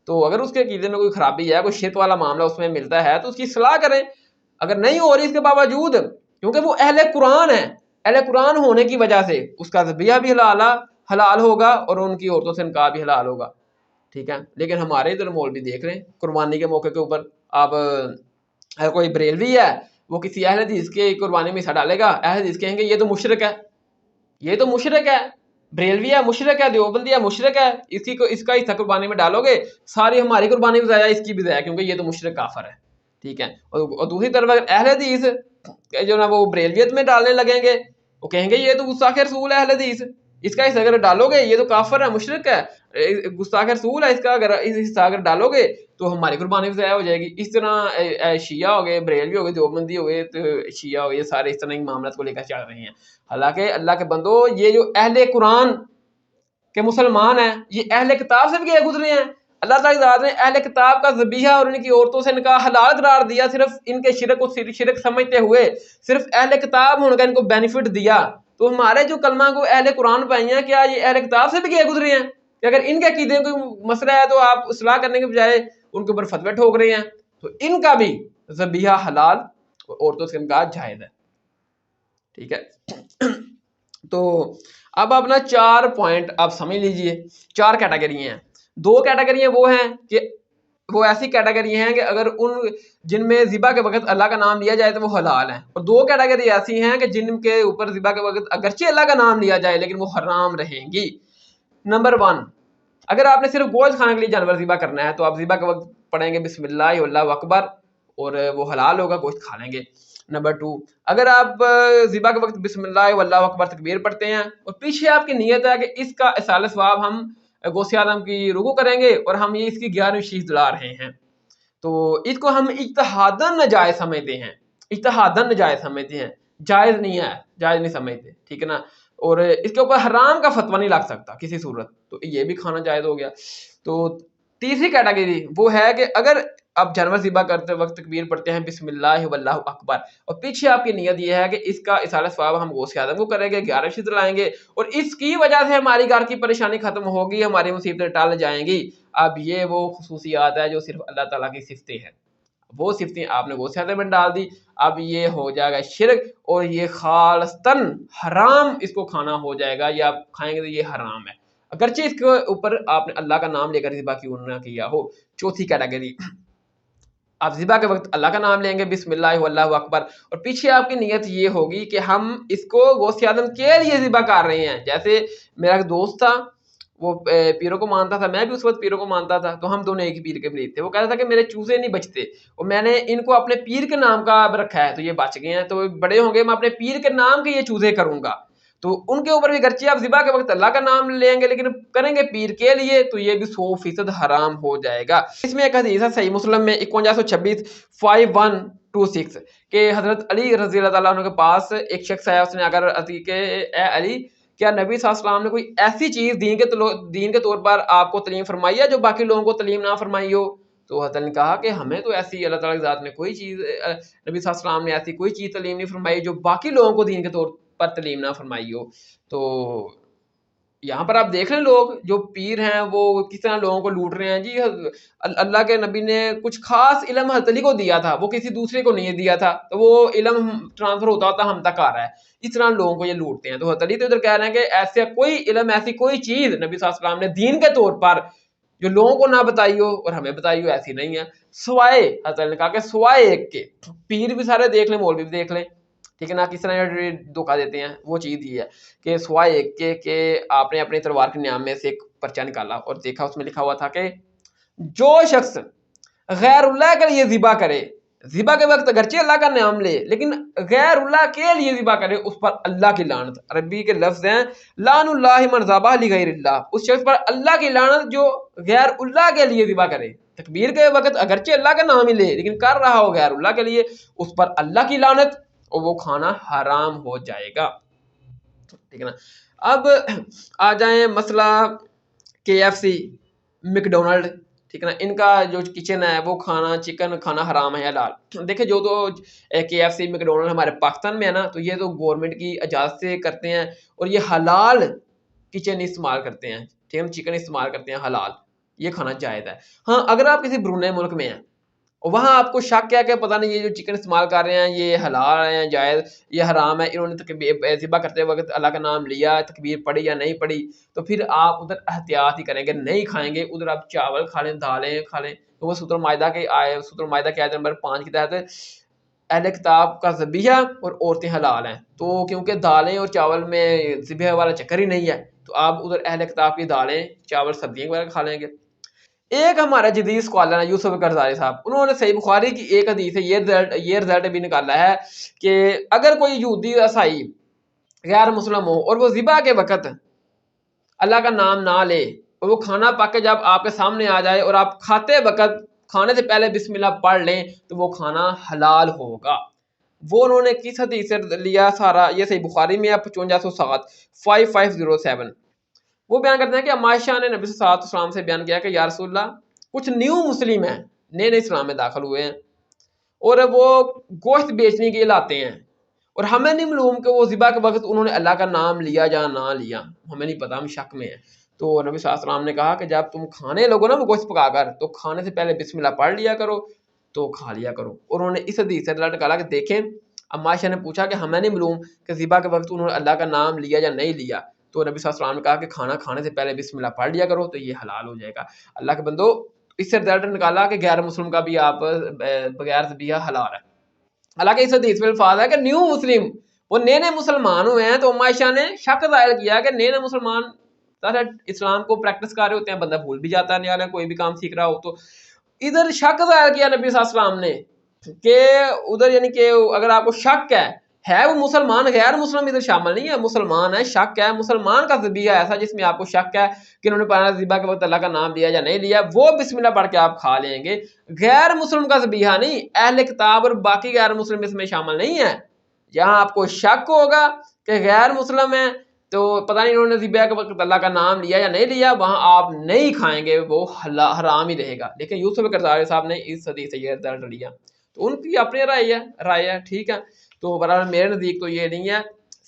[SPEAKER 1] تو اگر اس کے عقیدے میں کوئی خرابی ہے، کوئی شرک والا معاملہ اس میں ملتا ہے تو اس کی اصلاح کریں، اگر نہیں ہو رہی اس کے باوجود، کیونکہ وہ اہل قرآن ہے، اہل قرآن ہونے کی وجہ سے اس کا ذبیحہ بھی حلال ہے حلال ہوگا اور ان کی عورتوں سے نکاح بھی حلال ہوگا، ٹھیک ہے. لیکن ہمارے ادھر مولوی دیکھ رہے ہیں قربانی کے موقع کے اوپر، آپ اگر کوئی بریلوی ہے وہ کسی اہل حدیث کے قربانی میں حصہ ڈالے گا، اہل حدیث کہیں گے یہ تو مشرک ہے، یہ تو مشرک ہے، بریلوی ہے مشرک ہے، دیوبندی ہے مشرک ہے، اس کا حصہ قربانی میں ڈالو گے ساری ہماری قربانی بھی ضائع، اس کی بھی ضائع، کیونکہ یہ تو مشرک کافر ہے، ٹھیک ہے. اور دوسری طرف اگر اہل حدیث جو نا وہ بریلویت میں ڈالنے لگیں گے، وہ کہیں گے یہ تو گستاخ رسول ہے اہل حدیث، اس کا حصہ اگر ڈالو گے یہ تو کافر ہے مشرک ہے گستاخ رسول ہے، اس کا اگر اس حصہ اگر ڈالو گے تو ہماری قربانی بھی ضائع ہو جائے گی. اس طرح شیعہ ہو گئے، بریلوی ہو گئے، دیوبندی ہو گئے، تو شیعہ ہو گئے، سارے اس طرح معاملات کو لے کر چل رہے ہیں. حالانکہ اللہ کے بندو یہ جو اہل قرآن کے مسلمان ہیں یہ اہل کتاب سے بھی گئے گزرے ہیں. اللہ تعالیٰ ذات نے اہل کتاب کا ذبیحہ اور ان کی عورتوں سے نکاح حلال قرار دیا، صرف ان کے شرک کو شرک سمجھتے ہوئے، صرف اہل کتاب ہونے کا ان کو بینیفٹ دیا. تو ہمارے جو کلمہ کو اہل قرآن پائی ہیں، کیا یہ اہل کتاب سے بھی گئے گزرے ہیں کہ اگر ان کے عقیدے کوئی مسئلہ ہے تو آپ اصلاح کرنے کے بجائے ان کے اوپر فتوے ٹھوک رہے ہیں؟ تو ان کا بھی ذبیحہ حلال اور عورتوں سے نکاح جائز ہے، ٹھیک ہے. تو اب اپنا 4 پوائنٹ آپ سمجھ لیجئے، 4 کیٹیگری ہیں. 2 کیٹیگریاں وہ ہیں کہ وہ ایسی کیٹیگری ہیں کہ اگر جن میں ذبح کے وقت اللہ کا نام لیا جائے تو وہ حلال ہیں، اور 2 کیٹیگری ایسی ہیں کہ جن کے اوپر ذبح کے وقت اگرچہ اللہ کا نام لیا جائے لیکن وہ حرام رہیں گی. نمبر 1، اگر آپ نے صرف گوشت کھانے کے لیے جانور ذبح کرنا ہے تو آپ ذبح کے وقت پڑھیں گے بسم اللہ واللہ اکبر اور وہ حلال ہوگا، گوشت کھا لیں گے. نمبر 2، اگر آپ ذبح کے وقت بسم اللہ واللہ اکبر تکبیر پڑھتے ہیں اور پیچھے آپ کی نیت ہے کہ اس کا اصال ثواب ہم غوث اعظم کی رکوع کریں گے اور ہم یہ اس کی 11ویں شیش دلا رہے ہیں، تو اس کو ہم اجتہاداً ناجائز سمجھتے ہیں، اجتہاداً ناجائز سمجھتے ہیں، جائز نہیں ہے، جائز نہیں سمجھتے، ٹھیک ہے نا. اور اس کے اوپر حرام کا فتویٰ نہیں لگ سکتا کسی صورت، تو یہ بھی کھانا جائز ہو گیا. تو تیسری کیٹیگری وہ ہے کہ اگر آپ جانور ذبح کرتے وقت تکبیر پڑھتے ہیں بسم اللہ واللہ اکبر اور پیچھے آپ کی نیت یہ ہے کہ اس کا اصالہ ثواب ہم غوث اعظم کو کریں گے، 11 شد لائیں گے اور اس کی وجہ سے ہماری گھر کی پریشانی ختم ہوگی، ہماری مصیبتیں ٹال جائیں گی. اب یہ وہ خصوصیات ہے جو صرف اللہ تعالیٰ کی صفتیں ہیں، وہ صفتیں آپ نے غوث اعظم میں ڈال دی، اب یہ ہو جائے گا شرک اور یہ خالصتاً حرام اس کو کھانا ہو جائے گا، یا آپ کھائیں گے تو یہ حرام ہے اگرچہ اس کے اوپر آپ نے اللہ کا نام لے کر ذبح کیوں نہ کیا ہو. چوتھی کیٹیگری، آپ ذبح کے وقت اللہ کا نام لیں گے بسم اللہ واللہ اکبر اور پیچھے آپ کی نیت یہ ہوگی کہ ہم اس کو غوث اعظم کے لیے ذبح کر رہے ہیں. جیسے میرا ایک دوست تھا، وہ پیروں کو مانتا تھا، میں بھی اس وقت پیروں کو مانتا تھا، تو ہم دونوں ایک ہی پیر کے مرید تھے. وہ کہتا تھا کہ میرے چوزے نہیں بچتے اور میں نے ان کو اپنے پیر کے نام کا رکھا ہے تو یہ بچ گئے ہیں، تو بڑے ہوں گے میں اپنے پیر کے نام کے یہ چوزے کروں گا. تو ان کے اوپر بھی گرچہ آپ ذبح کے وقت اللہ کا نام لیں گے لیکن کریں گے پیر کے لیے، تو یہ بھی 100% حرام ہو جائے گا. اس میں ایک حدیث ہے صحیح مسلم میں 5126 5126 کہ حضرت علی رضی اللہ تعالیٰ عنہ کے پاس ایک شخص آیا، اس نے اگر کہ اے علی کیا نبی صلی اللہ علیہ وسلم نے کوئی ایسی چیز دین کے طور پر آپ کو تعلیم فرمائی ہے جو باقی لوگوں کو تعلیم نہ فرمائی ہو؟ تو حضرت نے کہا کہ ہمیں تو ایسی اللہ تعالیٰ کی ذات نے کوئی چیز، نبی صلی اللہ علیہ وسلم نے ایسی کوئی چیز تعلیم نہیں فرمائی جو باقی لوگوں کو دین کے طور پر تعلیم نہ فرمائی ہو. تو یہاں پر آپ دیکھ لیں لوگ جو پیر ہیں وہ کس طرح لوگوں کو لوٹ رہے ہیں. جی اللہ کے نبی نے کچھ خاص علم حضرت علی کو دیا تھا، وہ کسی دوسرے کو نہیں دیا تھا، تو وہ علم ٹرانسفر ہوتا ہوتا ہم تک آ رہا ہے. اس طرح لوگوں کو یہ لوٹتے ہیں. تو حضرت علی تو ادھر کہہ رہے ہیں کہ ایسا کوئی علم، ایسی کوئی چیز نبی صلی اللہ علیہ وسلم نے دین کے طور پر جو لوگوں کو نہ بتائی ہو اور ہمیں بتائی ہو ایسی نہیں ہے، سوائے حضرت علی نے کہا کہ سوائے ایک کے. پیر بھی سارے دیکھ لیں، مولوی بھی دیکھ لیں، ٹھیک ہے نا، کس طرح دھوکہ دیتے ہیں. وہ چیز یہ ہے کہ سوائے ایک کے کہ آپ نے اپنی تلوار کے نیام میں سے ایک پرچہ نکالا اور دیکھا اس میں لکھا ہوا تھا کہ جو شخص غیر اللہ کے لیے ذبح کرے، ذبح کے وقت اگرچہ اللہ کا نام لے لیکن غیر اللہ کے لیے ذبح کرے، اس پر اللہ کی لعنت. عربی کے لفظ ہیں لعن اللہ من ذبح لغیر اللہ، اس شخص پر اللہ کی لعنت جو غیر اللہ کے لیے ذبح کرے. تکبیر کے وقت اگرچہ اللہ کا نام ہی لے لیکن کر رہا ہو غیر اللہ کے لیے، اس پر اللہ کی لعنت اور وہ کھانا حرام ہو جائے گا، ٹھیک ہے نا. اب آ جائیں مسئلہ KFC، میکڈونلڈ، ٹھیک ہے نا، ان کا جو کچن ہے وہ کھانا چکن کھانا حرام ہے حلال. دیکھیں جو تو KFC میکڈونلڈ ہمارے پاکستان میں ہے نا، تو یہ تو گورنمنٹ کی اجازت سے کرتے ہیں اور یہ حلال کچن استعمال کرتے ہیں، ٹھیک ہے، چکن استعمال کرتے ہیں حلال، یہ کھانا جائز ہے. ہاں اگر آپ کسی برونی ملک میں ہیں اور وہاں آپ کو شک ہے کہ پتہ نہیں یہ جو چکن استعمال کر رہے ہیں یہ حلال ہے جائز یہ حرام ہے، انہوں نے ذبح کرتے وقت اللہ کا نام لیا، تکبیر پڑھی یا نہیں پڑھی، تو پھر آپ ادھر احتیاط ہی کریں گے، نہیں کھائیں گے، ادھر آپ چاول کھا لیں، دالیں کھا لیں، تو وہ سورۃ المائدہ کے آیت نمبر 5 کے تحت اہل کتاب کا ذبیحہ اور عورتیں حلال ہیں، تو کیونکہ دالیں اور چاول میں ذبیحہ والا چکر ہی نہیں ہے، تو آپ ادھر اہل کتاب کی دالیں چاول سبزیاں وغیرہ کھا لیں گے۔ ایک ہمارا جدید اسکالر ہے یوسف قرضاوی صاحب، انہوں نے صحیح بخاری کی ایک حدیث سے یہ رزلٹ بھی نکالا ہے کہ اگر کوئی یہودی عیسائی غیر مسلم ہو اور وہ ذبح کے وقت اللہ کا نام نہ لے اور وہ کھانا پک کے جب آپ کے سامنے آ جائے اور آپ کھاتے وقت کھانے سے پہلے بسم اللہ پڑھ لیں تو وہ کھانا حلال ہوگا۔ وہ انہوں نے کس حدیث سے لیا سارا، یہ صحیح بخاری میں ہے 5507 وہ بیان کرتے ہیں کہ عائشہ نے نبی صلی اللہ علیہ وسلم سے بیان کیا کہ یا رسول اللہ کچھ نیو مسلم ہیں، نئے نئے اسلام میں داخل ہوئے ہیں اور وہ گوشت بیچنے کے لیے لاتے ہیں اور ہمیں نہیں معلوم کہ وہ ذبح کے وقت انہوں نے اللہ کا نام لیا یا نہ لیا، ہمیں نہیں پتا، ہم شک میں ہیں۔ تو نبی صلی اللہ علیہ وسلم نے کہا کہ جب تم کھانے لگو نا وہ گوشت پکا کر تو کھانے سے پہلے بسم اللہ پڑھ لیا کرو تو کھا لیا کرو۔ اور انہوں نے اس حدیث سے نکالا کہ دیکھیں عائشہ نے پوچھا کہ ہمیں نہیں معلوم کہ ذبح کے وقت انہوں نے اللہ کا نام لیا یا نہیں لیا، تو نبی صلی اللہ علیہ وسلم نے کہا کہ کھانا کھانے سے پہلے بسم اللہ پڑھ لیا کرو تو یہ حلال ہو جائے گا۔ اللہ کے بندو اس سے رزلٹ نکالا کہ غیر مسلم کا بھی آپ بغیر ذبیحہ حلال ہے۔ حالانکہ اس حدیث میں الفاظ ہے کہ نیو مسلم، وہ نئے نئے مسلمان ہوئے ہیں، تو عائشہ نے شک ظاہر کیا کہ نئے نئے مسلمان اسلام کو پریکٹس کر رہے ہوتے ہیں، بندہ بھول بھی جاتا ہے نیا کوئی بھی کام سیکھ رہا ہو، تو ادھر شک ظاہر کیا نبی صلی اللہ علیہ وسلم نے کہ ادھر یعنی کہ اگر آپ کو شک ہے وہ مسلمان، غیر مسلم ادھر شامل نہیں ہے، مسلمان ہے، شک ہے، مسلمان کا ذبیحہ ایسا جس میں آپ کو شک ہے کہ انہوں نے پہلا ذبح کے وقت اللہ کا نام لیا یا نہیں لیا، وہ بسم اللہ پڑھ کے آپ کھا لیں گے۔ غیر مسلم کا ذبیحہ نہیں، اہل کتاب اور باقی غیر مسلم اس میں شامل نہیں ہے۔ جہاں آپ کو شک ہوگا کہ غیر مسلم ہے تو پتہ نہیں انہوں نے ذبح کے وقت اللہ کا نام لیا یا نہیں لیا، وہاں آپ نہیں کھائیں گے، وہ حرام ہی رہے گا۔ لیکن یوسف قرضاوی صاحب نے اس حدیث سے یہ رزلٹ لیا، تو ان کی اپنی رائے ہے، ٹھیک ہے۔ تو برابر میرے نزدیک تو یہ نہیں ہے،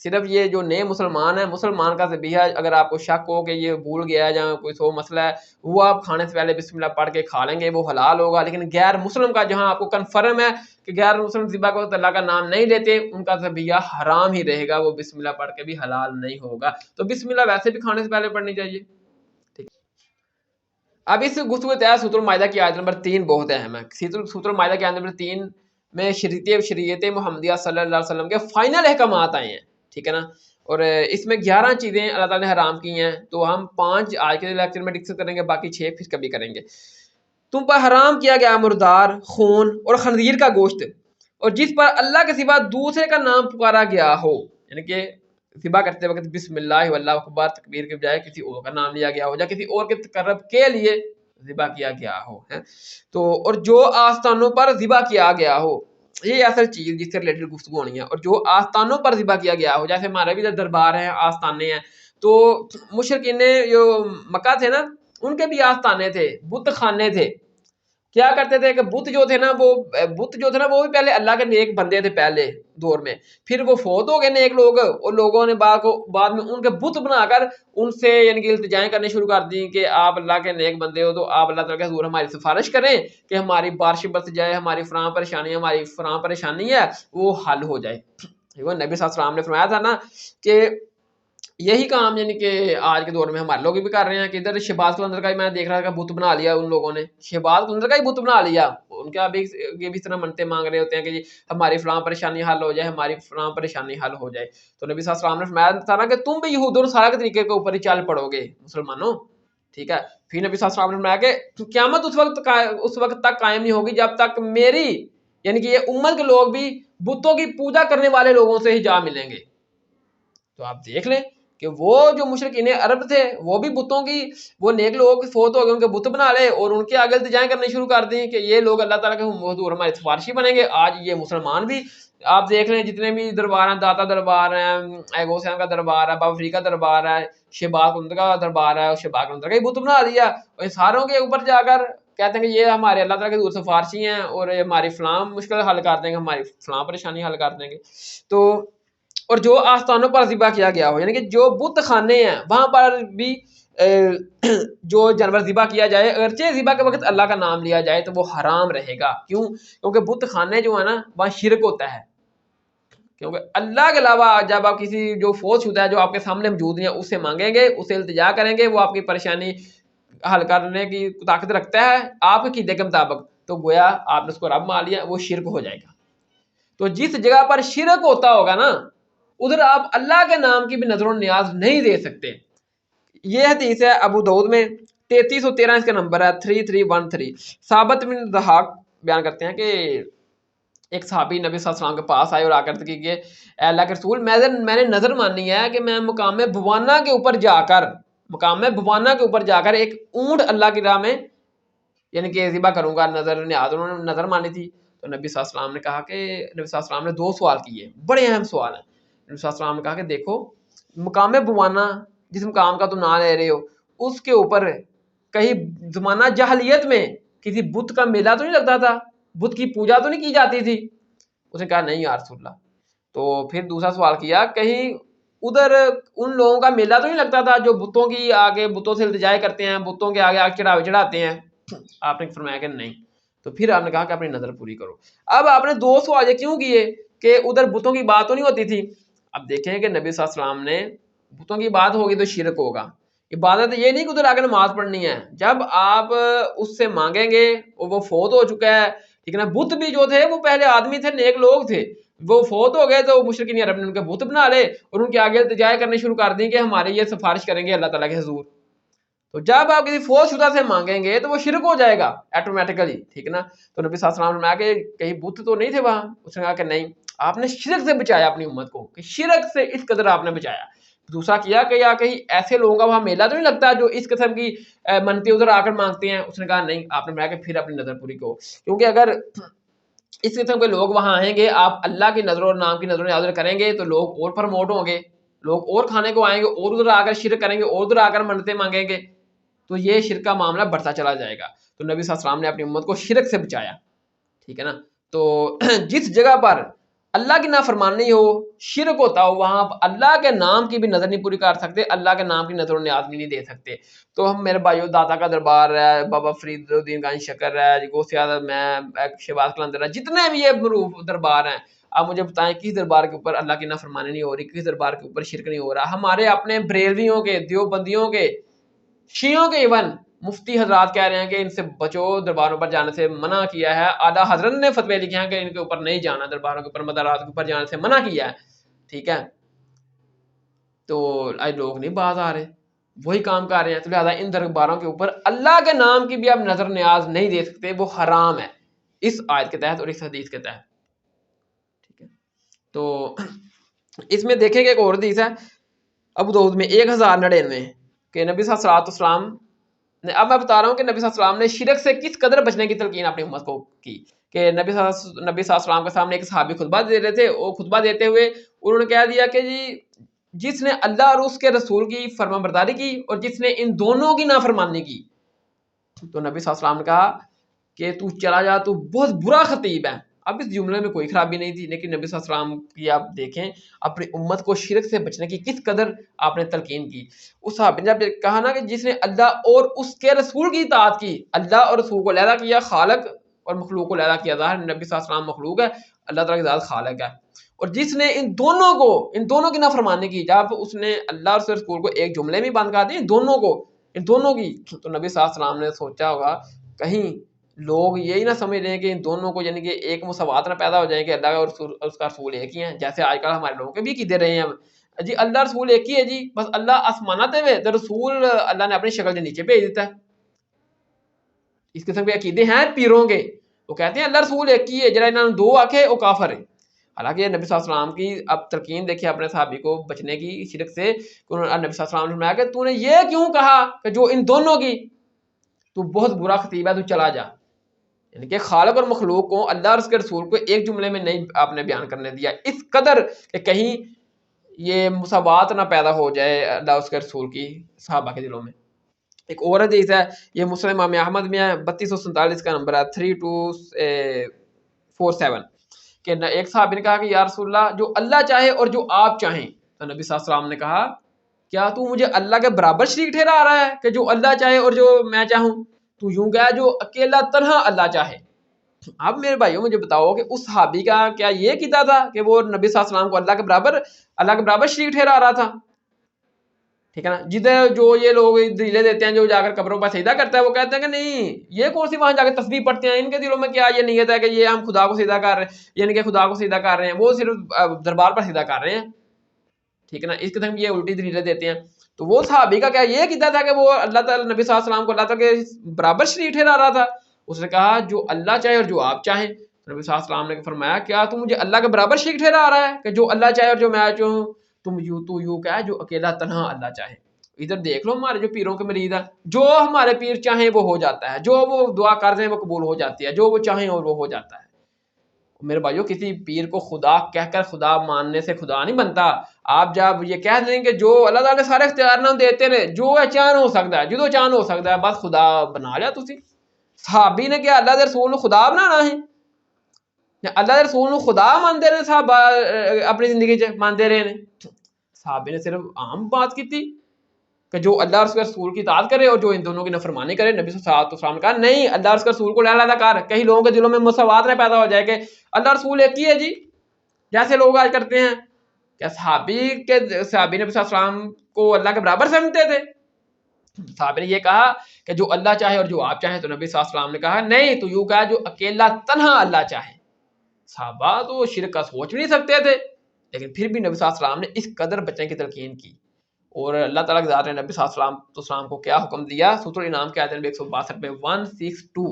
[SPEAKER 1] صرف یہ جو نئے مسلمان ہیں، مسلمان کا ذبیحہ اگر آپ کو شک ہو کہ یہ بھول گیا ہے یا کوئی سو مسئلہ ہے، وہ آپ کھانے سے پہلے بسم اللہ پڑھ کے کھا لیں گے، وہ حلال ہوگا۔ لیکن غیر مسلم کا جہاں آپ کو کنفرم ہے کہ غیر مسلم ذبح کے وقت اللہ کا نام نہیں لیتے، ان کا ذبیحہ حرام ہی رہے گا، وہ بسم اللہ پڑھ کے بھی حلال نہیں ہوگا۔ تو بسم اللہ ویسے بھی کھانے سے پہلے پڑھنی چاہیے، ٹھیک۔ اب اس گفتگو کے تحت سورۃ المائدہ کی آیت نمبر 3 بہت اہم ہے۔ سورۃ المائدہ کی آیت نمبر 3 میں شریعت محمدیہ صلی اللہ علیہ وسلم کے فائنل احکامات آئے ہیں، ٹھیک ہے نا، اور اس میں 11 چیزیں اللہ تعالیٰ نے حرام کی ہیں، تو ہم 5 آج کے لیکچر میں ڈسکس کریں گے، باقی 6 پھر کبھی کریں گے۔ تم پر حرام کیا گیا مردار، خون اور خنزیر کا گوشت، اور جس پر اللہ کے سوا دوسرے کا نام پکارا گیا ہو، یعنی کہ ذبح کرتے وقت بسم اللہ واللہ اکبر تکبیر کے بجائے کسی اور کا نام لیا گیا ہو یا کسی اور کے تقرب کے لیے ذبح کیا گیا ہو، تو اور جو آستانوں پر ذبح کیا گیا ہو، یہ اصل چیز جس سے ریلیٹڈ گفتگو ہونی ہے، اور جو آستانوں پر ذبح کیا گیا ہو، جیسے ہمارے بھی دربار ہیں، آستانے ہیں، تو مشرکین جو مکہ تھے نا ان کے بھی آستانے تھے، بت خانے تھے، کیا کرتے تھے کہ بت جو تھے نا وہ بھی پہلے اللہ کے نیک بندے تھے پہلے دور میں، پھر وہ فوت ہو گئے نیک لوگ، اور لوگوں نے بعد میں ان کے بت بنا کر ان سے یعنی کہ التجائیں کرنے شروع کر دی کہ آپ اللہ کے نیک بندے ہو تو آپ اللہ تعالیٰ کے حضور ہماری سفارش کریں کہ ہماری بارش برس جائے، ہماری فلاں پریشانی ہے وہ حل ہو جائے۔ نبی صلی اللہ علیہ وسلم نے فرمایا تھا نا کہ یہی کام یعنی کہ آج کے دور میں ہمارے لوگ بھی کر رہے ہیں، کہ ادھر شہباز قلندر کا ہی میں دیکھ رہا تھا کہ بت بنا لیا ان لوگوں نے، شہباز قلندر کا ہی بت بنا لیا، ان کا بھی یہ بھی اس طرح منتیں مانگ رہے ہوتے ہیں کہ جی ہماری فلاں پریشانی حل ہو جائے، ہماری فلاں پریشانی حل ہو جائے۔ تو نبی صلی اللہ علیہ وسلم نے فرمایا تھا نا کہ تم بھی یہود اور نصارہ کے طریقے کے اوپر ہی چل پڑو گے مسلمانوں، ٹھیک ہے۔ پھر نبی صلی اللہ علیہ وسلم نے فرمایا کہ قیامت اس وقت تک قائم نہیں ہوگی جب تک میری یعنی کہ یہ امت کے لوگ بھی بتوں کی پوجا کرنے والے لوگوں سے ہی جا ملیں گے۔ تو آپ دیکھ لیں کہ وہ جو مشرکین عرب تھے وہ بھی بتوں کی، وہ نیک لوگ فوت ہو گئے ان کے بت بنا لے اور ان کے آگے التجائیں کرنے شروع کر دیں کہ یہ لوگ اللہ تعالیٰ کے حضور ہمارے سفارشی بنیں گے۔ آج یہ مسلمان بھی آپ دیکھ لیں جتنے بھی دربار ہیں، داتا دربار ہیں، غوثیان کا دربار ہے، بابا فرید کا دربار ہے، شہباز قلندر کا دربار ہے، شہباز قلندر کا ہی بت بنا لیا، اور ان ساروں کے اوپر جا کر کہتے ہیں کہ یہ ہمارے اللہ تعالیٰ کے حضور سفارشی ہیں اور یہ ہماری فلاں مشکل حل کر دیں گے، ہماری فلاں پریشانی حل کر دیں گے۔ تو اور جو آستانوں پر ذبح کیا گیا ہو، یعنی کہ جو بت خانے ہیں وہاں پر بھی جو جانور ذبح کیا جائے اگرچہ ذبح کے وقت اللہ کا نام لیا جائے تو وہ حرام رہے گا. کیوں؟ کیونکہ بت خانے جو ہے نا وہاں شرک ہوتا ہے. کیونکہ اللہ کے علاوہ جب آپ کسی جو فوت شدہ ہے جو آپ کے سامنے موجود ہیں اس سے مانگیں گے، اس سے التجا کریں گے، وہ آپ کی پریشانی حل کرنے کی طاقت رکھتا ہے آپ کے عقیدے کے مطابق، تو گویا آپ نے اس کو رب مان لیا، وہ شرک ہو جائے گا. تو جس جگہ پر شرک ہوتا ہوگا نا ادھر آپ اللہ کے نام کی بھی نظر و نیاز نہیں دے سکتے. یہ حدیث ہے ابو داؤد میں 3313 اس کا نمبر ہے 3313. ثابت بن ضحاک بیان کرتے ہیں کہ ایک صحابی نبی صلی اللہ علیہ وسلم کے پاس آئے اور آ کر کہ اے اللہ کے رسول میں نے نظر مانی ہے کہ میں مقام بوانا کے اوپر جا کر ایک اونٹ اللہ کی راہ میں یعنی کہ ذبح کروں گا. انہوں نے نظر مانی تھی. تو نبی صلی اللہ علیہ وسلم نے کہا کہ نبی صلی اللہ علیہ وسلم نے 2 سوال کیے، بڑے اہم سوال ہیں. نبی صلی اللہ علیہ وسلم نے کہا کہ دیکھو مقام بوانا جس مقام کا تم نام لے رہے ہو اس کے اوپر کہیں زمانہ جاہلیت میں کسی بت کا میلہ تو نہیں لگتا تھا، بت کی پوجا تو نہیں کی جاتی تھی؟ اس نے کہا نہیں یا رسول اللہ. تو پھر دوسرا سوال کیا کہیں ادھر ان لوگوں کا میلہ تو نہیں لگتا تھا جو بتوں کی آگے بتوں سے التجائے کرتے ہیں، بتوں کے آگے آگ چڑھاوے چڑھاتے ہیں؟ آپ نے فرمایا کہ نہیں. تو پھر آپ نے کہا کہ اپنی نظر پوری کرو. اب آپ نے 2 سوال کیوں کیے کہ ادھر بتوں کی بات تو نہیں ہوتی تھی؟ اب دیکھیں کہ نبی صلی اللہ علیہ وسلم نے بتوں کی بات ہوگی تو شرک ہوگا. عبادت یہ نہیں کہ ادھر آگے نماز پڑھنی ہے. جب آپ اس سے مانگیں گے وہ فوت ہو چکا ہے، ٹھیک ہے نا. بت بھی جو تھے وہ پہلے آدمی تھے، نیک لوگ تھے، وہ فوت ہو گئے تو مشرکین عرب نے ان کے بت بنا لے اور ان کے آگے التجائے کرنے شروع کر دیں کہ ہمارے یہ سفارش کریں گے اللہ تعالیٰ کے حضور. تو جب آپ کسی فوت شدہ سے مانگیں گے تو وہ شرک ہو جائے گا ایٹومیٹیکلی، ٹھیک ہے نا. تو نبی صلی اللہ علیہ وسلم نے کہا کہ کہیں بت تو نہیں تھے وہاں؟ اس نے کہا کہ نہیں. آپ نے شرک سے بچایا اپنی امت کو، کہ شرک سے اس قدر آپ نے بچایا. دوسرا کیا کہ یا کہیں ایسے لوگوں کا وہاں میلہ تو نہیں لگتا جو اس قسم کی منتی ادھر آ کر مانگتے ہیں؟ اس نے کہا نہیں. آپ نے بتایا کہ پھر اپنی نظر پوری کرو، کیونکہ اگر اس قسم کے لوگ وہاں آئیں گے آپ اللہ کی نظر اور نام کی نظر نظر کریں گے تو لوگ اور پرموٹ ہوں گے، لوگ اور کھانے کو آئیں گے اور ادھر آ کر شرک کریں گے اور ادھر آ کر منتیں مانگیں گے، تو یہ شرک کا معاملہ بڑھتا چلا جائے گا. تو نبی صلی اللہ علیہ وسلم نے اپنی امت کو شرک سے بچایا، ٹھیک ہے نا. تو جس جگہ پر اللہ کی نافرمانی ہو، شرک ہوتا ہو، وہاں آپ اللہ کے نام کی بھی نظر نہیں پوری کر سکتے، اللہ کے نام کی نظر و نیاز بھی نہیں دے سکتے. تو ہم میرے بھائیو داتا کا دربار ہے، بابا فرید الدین گنج شکر ہے، غوث اعظم ہے، شہباز قلندر ہے، جتنے بھی یہ معروف دربار ہیں، آپ مجھے بتائیں کس دربار کے اوپر اللہ کی نافرمانی نہیں ہو رہی، کس دربار کے اوپر شرک نہیں ہو رہا. ہمارے اپنے بریلویوں کے، دیوبندیوں کے، شیعوں کے ایون مفتی حضرات کہہ رہے ہیں کہ ان سے بچو، درباروں پر جانے سے منع کیا ہے. اعلیٰ حضرت نے فتوی لکھے ہیں کہ ان کے اوپر نہیں جانا، درباروں کے اوپر مدارات کے اوپر جانے سے منع کیا ہے، ٹھیک ہے. تو آج لوگ نہیں باز آ رہے، وہی کام کر رہے ہیں. تو لہٰذا ان درباروں کے اوپر اللہ کے نام کی بھی آپ نظر نیاز نہیں دے سکتے، وہ حرام ہے اس آیت کے تحت اور اس حدیث کے تحت، ٹھیک ہے. تو اس میں دیکھیں کہ ایک اور حدیث ہے ابو داؤد میں 1099 کہ نبی صلی اللہ علیہ وسلم نے، اب میں بتا رہا ہوں کہ نبی صلی اللہ علیہ وسلم نے شرک سے کس قدر بچنے کی تلقین اپنی امت کو کی. کہ نبی صلی اللہ علیہ وسلم کے سامنے ایک صحابی خطبہ دے رہے تھے، وہ خطبہ دیتے ہوئے انہوں نے کہہ دیا کہ جی جس نے اللہ اور اس کے رسول کی فرما برداری کی اور جس نے ان دونوں کی نافرمانی کی. تو نبی صلی اللہ علیہ وسلم نے کہا کہ تو چلا جا، تو بہت برا خطیب ہے. اب اس جملے میں کوئی خرابی نہیں تھی، لیکن نبی صلی اللہ علیہ وسلم کی آپ دیکھیں اپنی امت کو شرک سے بچنے کی کس قدر آپ نے تلقین کی. اس صحابی نے جب کہا نا کہ جس نے اللہ اور اس کے رسول کی اطاعت کی، اللہ اور رسول کو علیحدہ کیا، خالق اور مخلوق کو علیحدہ کیا. ظاہر نبی صلی اللہ علیہ وسلم مخلوق ہے، اللہ تعالیٰ کی ذات خالق ہے. اور جس نے ان دونوں کی نافرمانی کی، جب اس نے اللہ اور اس کے رسول کو ایک جملے میں بند کر دی، ان دونوں کی، تو نبی صلی اللہ علیہ وسلم نے سوچا ہوگا کہیں لوگ یہی نہ سمجھ رہے ہیں کہ ان دونوں کو یعنی کہ ایک مساوات نہ پیدا ہو جائے کہ اللہ اور اس کا رسول ایک ہی ہیں، جیسے آج کل ہمارے لوگوں کے بھی عقیدے رہے ہیں جی اللہ رسول ایک ہی ہے جی، بس اللہ آسمانات ہوئے تو رسول اللہ نے اپنی شکل سے نیچے بھیج دیتا ہے. اس قسم کے عقیدے ہیں پیروں کے، وہ کہتے ہیں اللہ رسول ایک ہی ہے، جرا انہوں نے 2 آنکھیں وہ کافر ہے. حالانکہ نبی صلی اللہ علیہ وسلم کی اب تلقین دیکھیں اپنے صحابی کو بچنے کی شرک سے. نبی صلی اللہ علیہ وسلم نے فرمایا کہ تو نے یہ کیوں کہا کہ جو ان دونوں کی، تو بہت برا خطیب ہے، تو چلا جا. یعنی کہ خالق اور مخلوق کو، اللہ اور اس کے رسول کو ایک جملے میں نہیں آپ نے بیان کرنے دیا، اس قدر کہ کہیں یہ مساوات نہ پیدا ہو جائے اللہ اس کے رسول کی صحابہ کے دلوں میں. ایک اور حدیث ہے، یہ مسلم امام احمد میں ہے، 3247 کا نمبر ہے 3247 کہ ایک صحابی نے کہا کہ یا رسول اللہ جو اللہ چاہے اور جو آپ چاہیں. تو نبی صلی اللہ علیہ وسلم نے کہا کیا تو مجھے اللہ کے برابر شریک ٹھہرا رہا ہے کہ جو اللہ چاہے اور جو میں چاہوں؟ تو یوں کہ جو اکیلا تنہا اللہ چاہے۔ اب میرے بھائیوں مجھے بتاؤ کہ اس صحابی کا کیا یہ کیتا تھا کہ وہ نبی صلی اللہ علیہ وسلم کو اللہ کے برابر شریک ٹھہرا رہا تھا؟ ٹھیک ہے نا؟ جدھر جو یہ لوگ دلیلیں دیتے ہیں جو جا کر قبروں پر سجدہ کرتا ہے وہ کہتے ہیں کہ نہیں یہ کون سی وہاں جا کے تسبیح پڑھتے ہیں، ان کے دلوں میں کیا یہ نیت ہے کہ یہ ہم خدا کو سجدہ کر رہے ہیں، یعنی کہ خدا کو سجدہ کر رہے ہیں، وہ صرف دربار پر سجدہ کر رہے ہیں۔ ٹھیک ہے نا؟ اس قسم یہ الٹی دلیلیں دیتے ہیں۔ تو وہ صحابی کا کیا یہ کیتا تھا کہ وہ اللہ تعالیٰ نبی صلی اللہ علیہ وسلم کو اللہ تعالیٰ کے برابر شریک ٹھہرا رہا تھا؟ اس نے کہا جو اللہ چاہے اور جو آپ چاہیں۔ نبی صلی اللہ علیہ وسلم نے فرمایا کیا تم مجھے اللہ کے برابر شریک ٹھہرا رہا ہے کہ جو اللہ چاہے اور جو میں چاہوں؟ تم یوں کہ جو اکیلا تنہا اللہ چاہے۔ ادھر دیکھ لو ہمارے جو پیروں کے مرید ہیں، جو ہمارے پیر چاہیں وہ ہو جاتا ہے، جو وہ دعا کر دیں وہ قبول ہو جاتی ہے، جو وہ چاہیں اور وہ ہو جاتا ہے۔ میرے بھائیو کسی پیر کو خدا کہہ کر خدا ماننے سے خدا نہیں بنتا۔ آپ جب یہ کہہ دیں کہ جو اللہ تعالیٰ نے سارے اختیار نہ دیتے رہے، جو چان ہو سکتا ہے، جدو چان ہو سکتا ہے، بس خدا بنا لیا تسی۔ صحابی نے کیا اللہ دے رسول کو خدا بنانا ہے؟ اللہ دے رسول کو خدا مانتے رہے صحابہ اپنی زندگی مانتے رہے ہیں؟ صحابی نے صرف عام بات کی تھی کہ جو اللہ اور اس کے رسول کی اطاعت کرے اور جو ان دونوں کی نافرمانی کرے۔ نبی صلی اللہ علیہ وسلم نے کہا نہیں، اللہ اور اس کے رسول کو علیحدہ کر۔ کئی لوگوں کے دلوں میں مساوات نہ پیدا ہو جائے کہ اللہ رسول ایک ہی ہے جی، جیسے لوگ آج کرتے ہیں۔ کیا صحابی نبی صلی اللہ علیہ وسلم کو اللہ کے برابر سمجھتے تھے؟ صحابی نے یہ کہا کہ جو اللہ چاہے اور جو آپ چاہیں۔ تو نبی صلی اللہ علیہ وسلم نے کہا نہیں، تو یوں کہا جو اکیلا تنہا اللہ چاہے۔ صحابہ تو شرک کا سوچ نہیں سکتے تھے، لیکن پھر بھی نبی صلی اللہ علیہ وسلم نے اس قدر بچنے کی تلقین کی۔ اور اللہ تعالیٰ کے ذات نے نبی صلی اللہ علیہ وسلم کو کیا حکم دیا؟ سورۃ الانعام کے آیت نمبر 162 میں 162،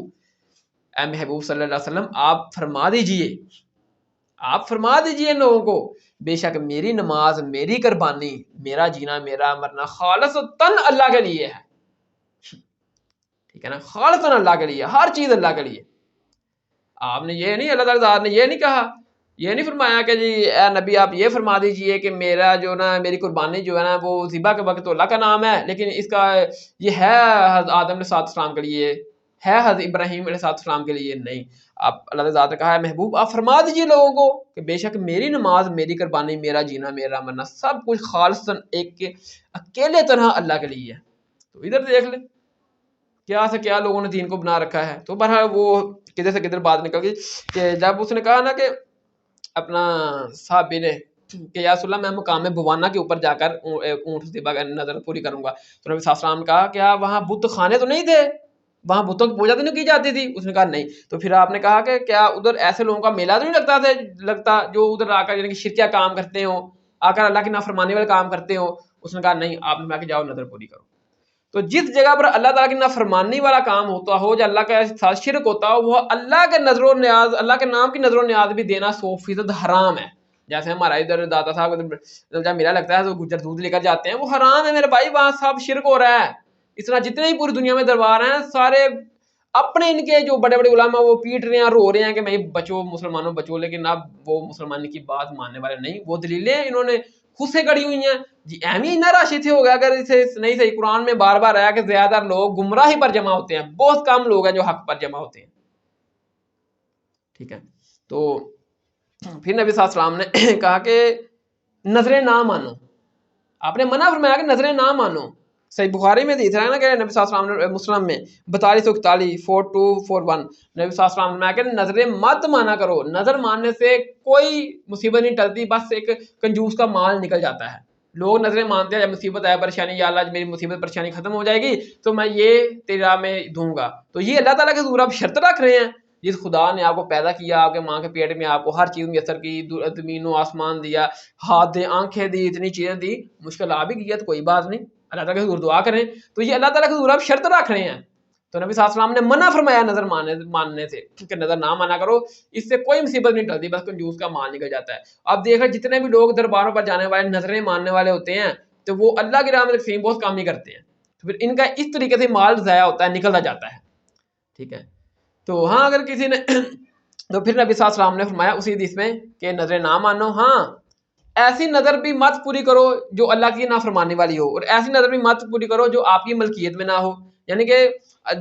[SPEAKER 1] اے محبوب صلی اللہ علیہ وسلم آپ فرما دیجئے ان لوگوں کو بے شک میری نماز، میری قربانی، میرا جینا، میرا مرنا خالصتاً اللہ کے لیے ہے۔ ٹھیک ہے نا؟ خالصتاً اللہ کے لیے، ہر چیز اللہ کے لیے۔ آپ نے یہ نہیں، اللہ تعالیٰ کے ذات نے یہ نہیں کہا، یہ نہیں فرمایا کہ جی اے نبی آپ یہ فرما دیجئے کہ میرا جو نا میری قربانی جو ہے نا وہ ذبح کے وقت تو اللہ کا نام ہے، لیکن اس کا یہ ہے حضرت آدم علیہ السلام کے لیے، ہے حضرت ابراہیم علیہ السلام کے لیے نہیں۔ آپ اللہ تعالیٰ نے کہا ہے محبوب آپ فرما دیجئے لوگوں کو کہ بے شک میری نماز، میری قربانی، میرا جینا، میرا مرنا سب کچھ خالصاً ایک کے اکیلے طرح اللہ کے لیے ہے۔ تو ادھر دیکھ لیں کیا سے کیا لوگوں نے دین کو بنا رکھا ہے۔ تو بہرحال وہ کدھر سے کدھر بات نکل گئی کہ جب اس نے کہا نا کہ اپنا صحابی نے کہ یا رسول اللہ میں مقام بوانا کے اوپر جا کر اونٹ ذبح کا نظر پوری کروں گا، تو نبی صلی اللہ علیہ وسلم نے کہا کیا وہاں بت خانے تو نہیں تھے، وہاں بتوں کی پوجا تو نہیں کی جاتی تھی؟ اس نے کہا نہیں۔ تو پھر آپ نے کہا کہ کیا ادھر ایسے لوگوں کا میلہ تو نہیں لگتا جو ادھر آ کر یعنی کہ شرکیہ کام کرتے ہوں، آ کر اللہ کی نافرمانی والے کام کرتے ہوں؟ اس نے کہا نہیں۔ آپ نے کہا کہ جاؤ نظر پوری کرو۔ تو جس جگہ پر اللہ تعالیٰ کی نافرمانی والا کام ہوتا ہو، جو اللہ کا ساتھ شرک ہوتا ہو، وہ اللہ کے نظر و نیاز، اللہ کے نام کی نظر و نیاز بھی دینا 100% حرام ہے۔ جیسے ہمارا ادھر دادا صاحب جب میرا لگتا ہے تو گجر دودھ لے کر جاتے ہیں، وہ حرام ہے میرے بھائی، وہاں سب شرک ہو رہا ہے۔ اس طرح جتنے ہی پوری دنیا میں دربار ہیں سارے اپنے ان کے جو بڑے بڑے علماء وہ پیٹ رہے ہیں، رو رہے ہیں کہ میں بچو مسلمانوں بچو، لیکن اب وہ مسلمان کی بات ماننے والے نہیں۔ وہ دلیلیں انہوں نے خود سے کڑی ہوئی ہیں جی، اہمی نہ راشد ہو گیا۔ اگر اسے نہیں صحیح قرآن میں بار بار آیا کہ زیادہ لوگ گمراہی پر جمع ہوتے ہیں، بہت کم لوگ ہیں جو حق پر جمع ہوتے ہیں۔ ٹھیک ہے؟ تو پھر نبی صلی اللہ علیہ وسلم نے کہا کہ نظریں نہ مانو۔ آپ نے منع فرمایا کہ نظریں نہ مانو۔ صحیح بخاری میں دیکھ رہا ہے نا کہ نبی صلی اللہ علیہ وسلم نے مسلم میں 4241 4241 نبی صلی اللہ علیہ وسلم نے کہ نظریں مت مانا کرو۔ نظر ماننے سے کوئی مصیبت نہیں ٹلتی، بس ایک کنجوس کا مال نکل جاتا ہے۔ لوگ نظریں مانتے ہیں جب مصیبت آئے پریشانی، یا اللہ میری مصیبت پریشانی ختم ہو جائے گی تو میں یہ تیری راہ میں دوں گا۔ تو یہ اللہ تعالیٰ کے حضور آپ شرط رکھ رہے ہیں؟ جس خدا نے آپ کو پیدا کیا، آپ کے ماں کے پیٹ میں آپ کو ہر چیز میسر کی، زمین و آسمان دیا، ہاتھ دے، آنکھیں دی، اتنی چیزیں دی، مشکل آ بھی کیا تو کوئی بات نہیں، اللہ تعالیٰ کے حضور دعا کریں۔ تو یہ اللہ تعالیٰ کے حضور آپ شرط رکھ رہے ہیں۔ تو نبی صلی اللہ علیہ وسلم نے منع فرمایا نظر ماننے سے کہ نظر نہ مانا کرو، اس سے کوئی مصیبت نہیں ٹلتی، بس کنجوس کا مال نکل جاتا ہے۔ اب دیکھ رہے جتنے بھی لوگ درباروں پر جانے والے نظریں ماننے والے ہوتے ہیں تو وہ اللہ کی راہ میں تقسیم بہت کام نہیں کرتے ہیں، تو پھر ان کا اس طریقے سے مال ضائع ہوتا ہے، نکلتا جاتا ہے۔ ٹھیک ہے؟ تو ہاں اگر کسی نے تو پھر نبی صلی اللہ علیہ وسلم نے فرمایا اسی حدیث میں کہ نظریں نہ مانو، ہاں ایسی نظر بھی مت پوری کرو جو اللہ کی نافرمانی والی ہو، اور ایسی نظر بھی مت پوری کرو جو آپ کی ملکیت میں نہ ہو۔ یعنی کہ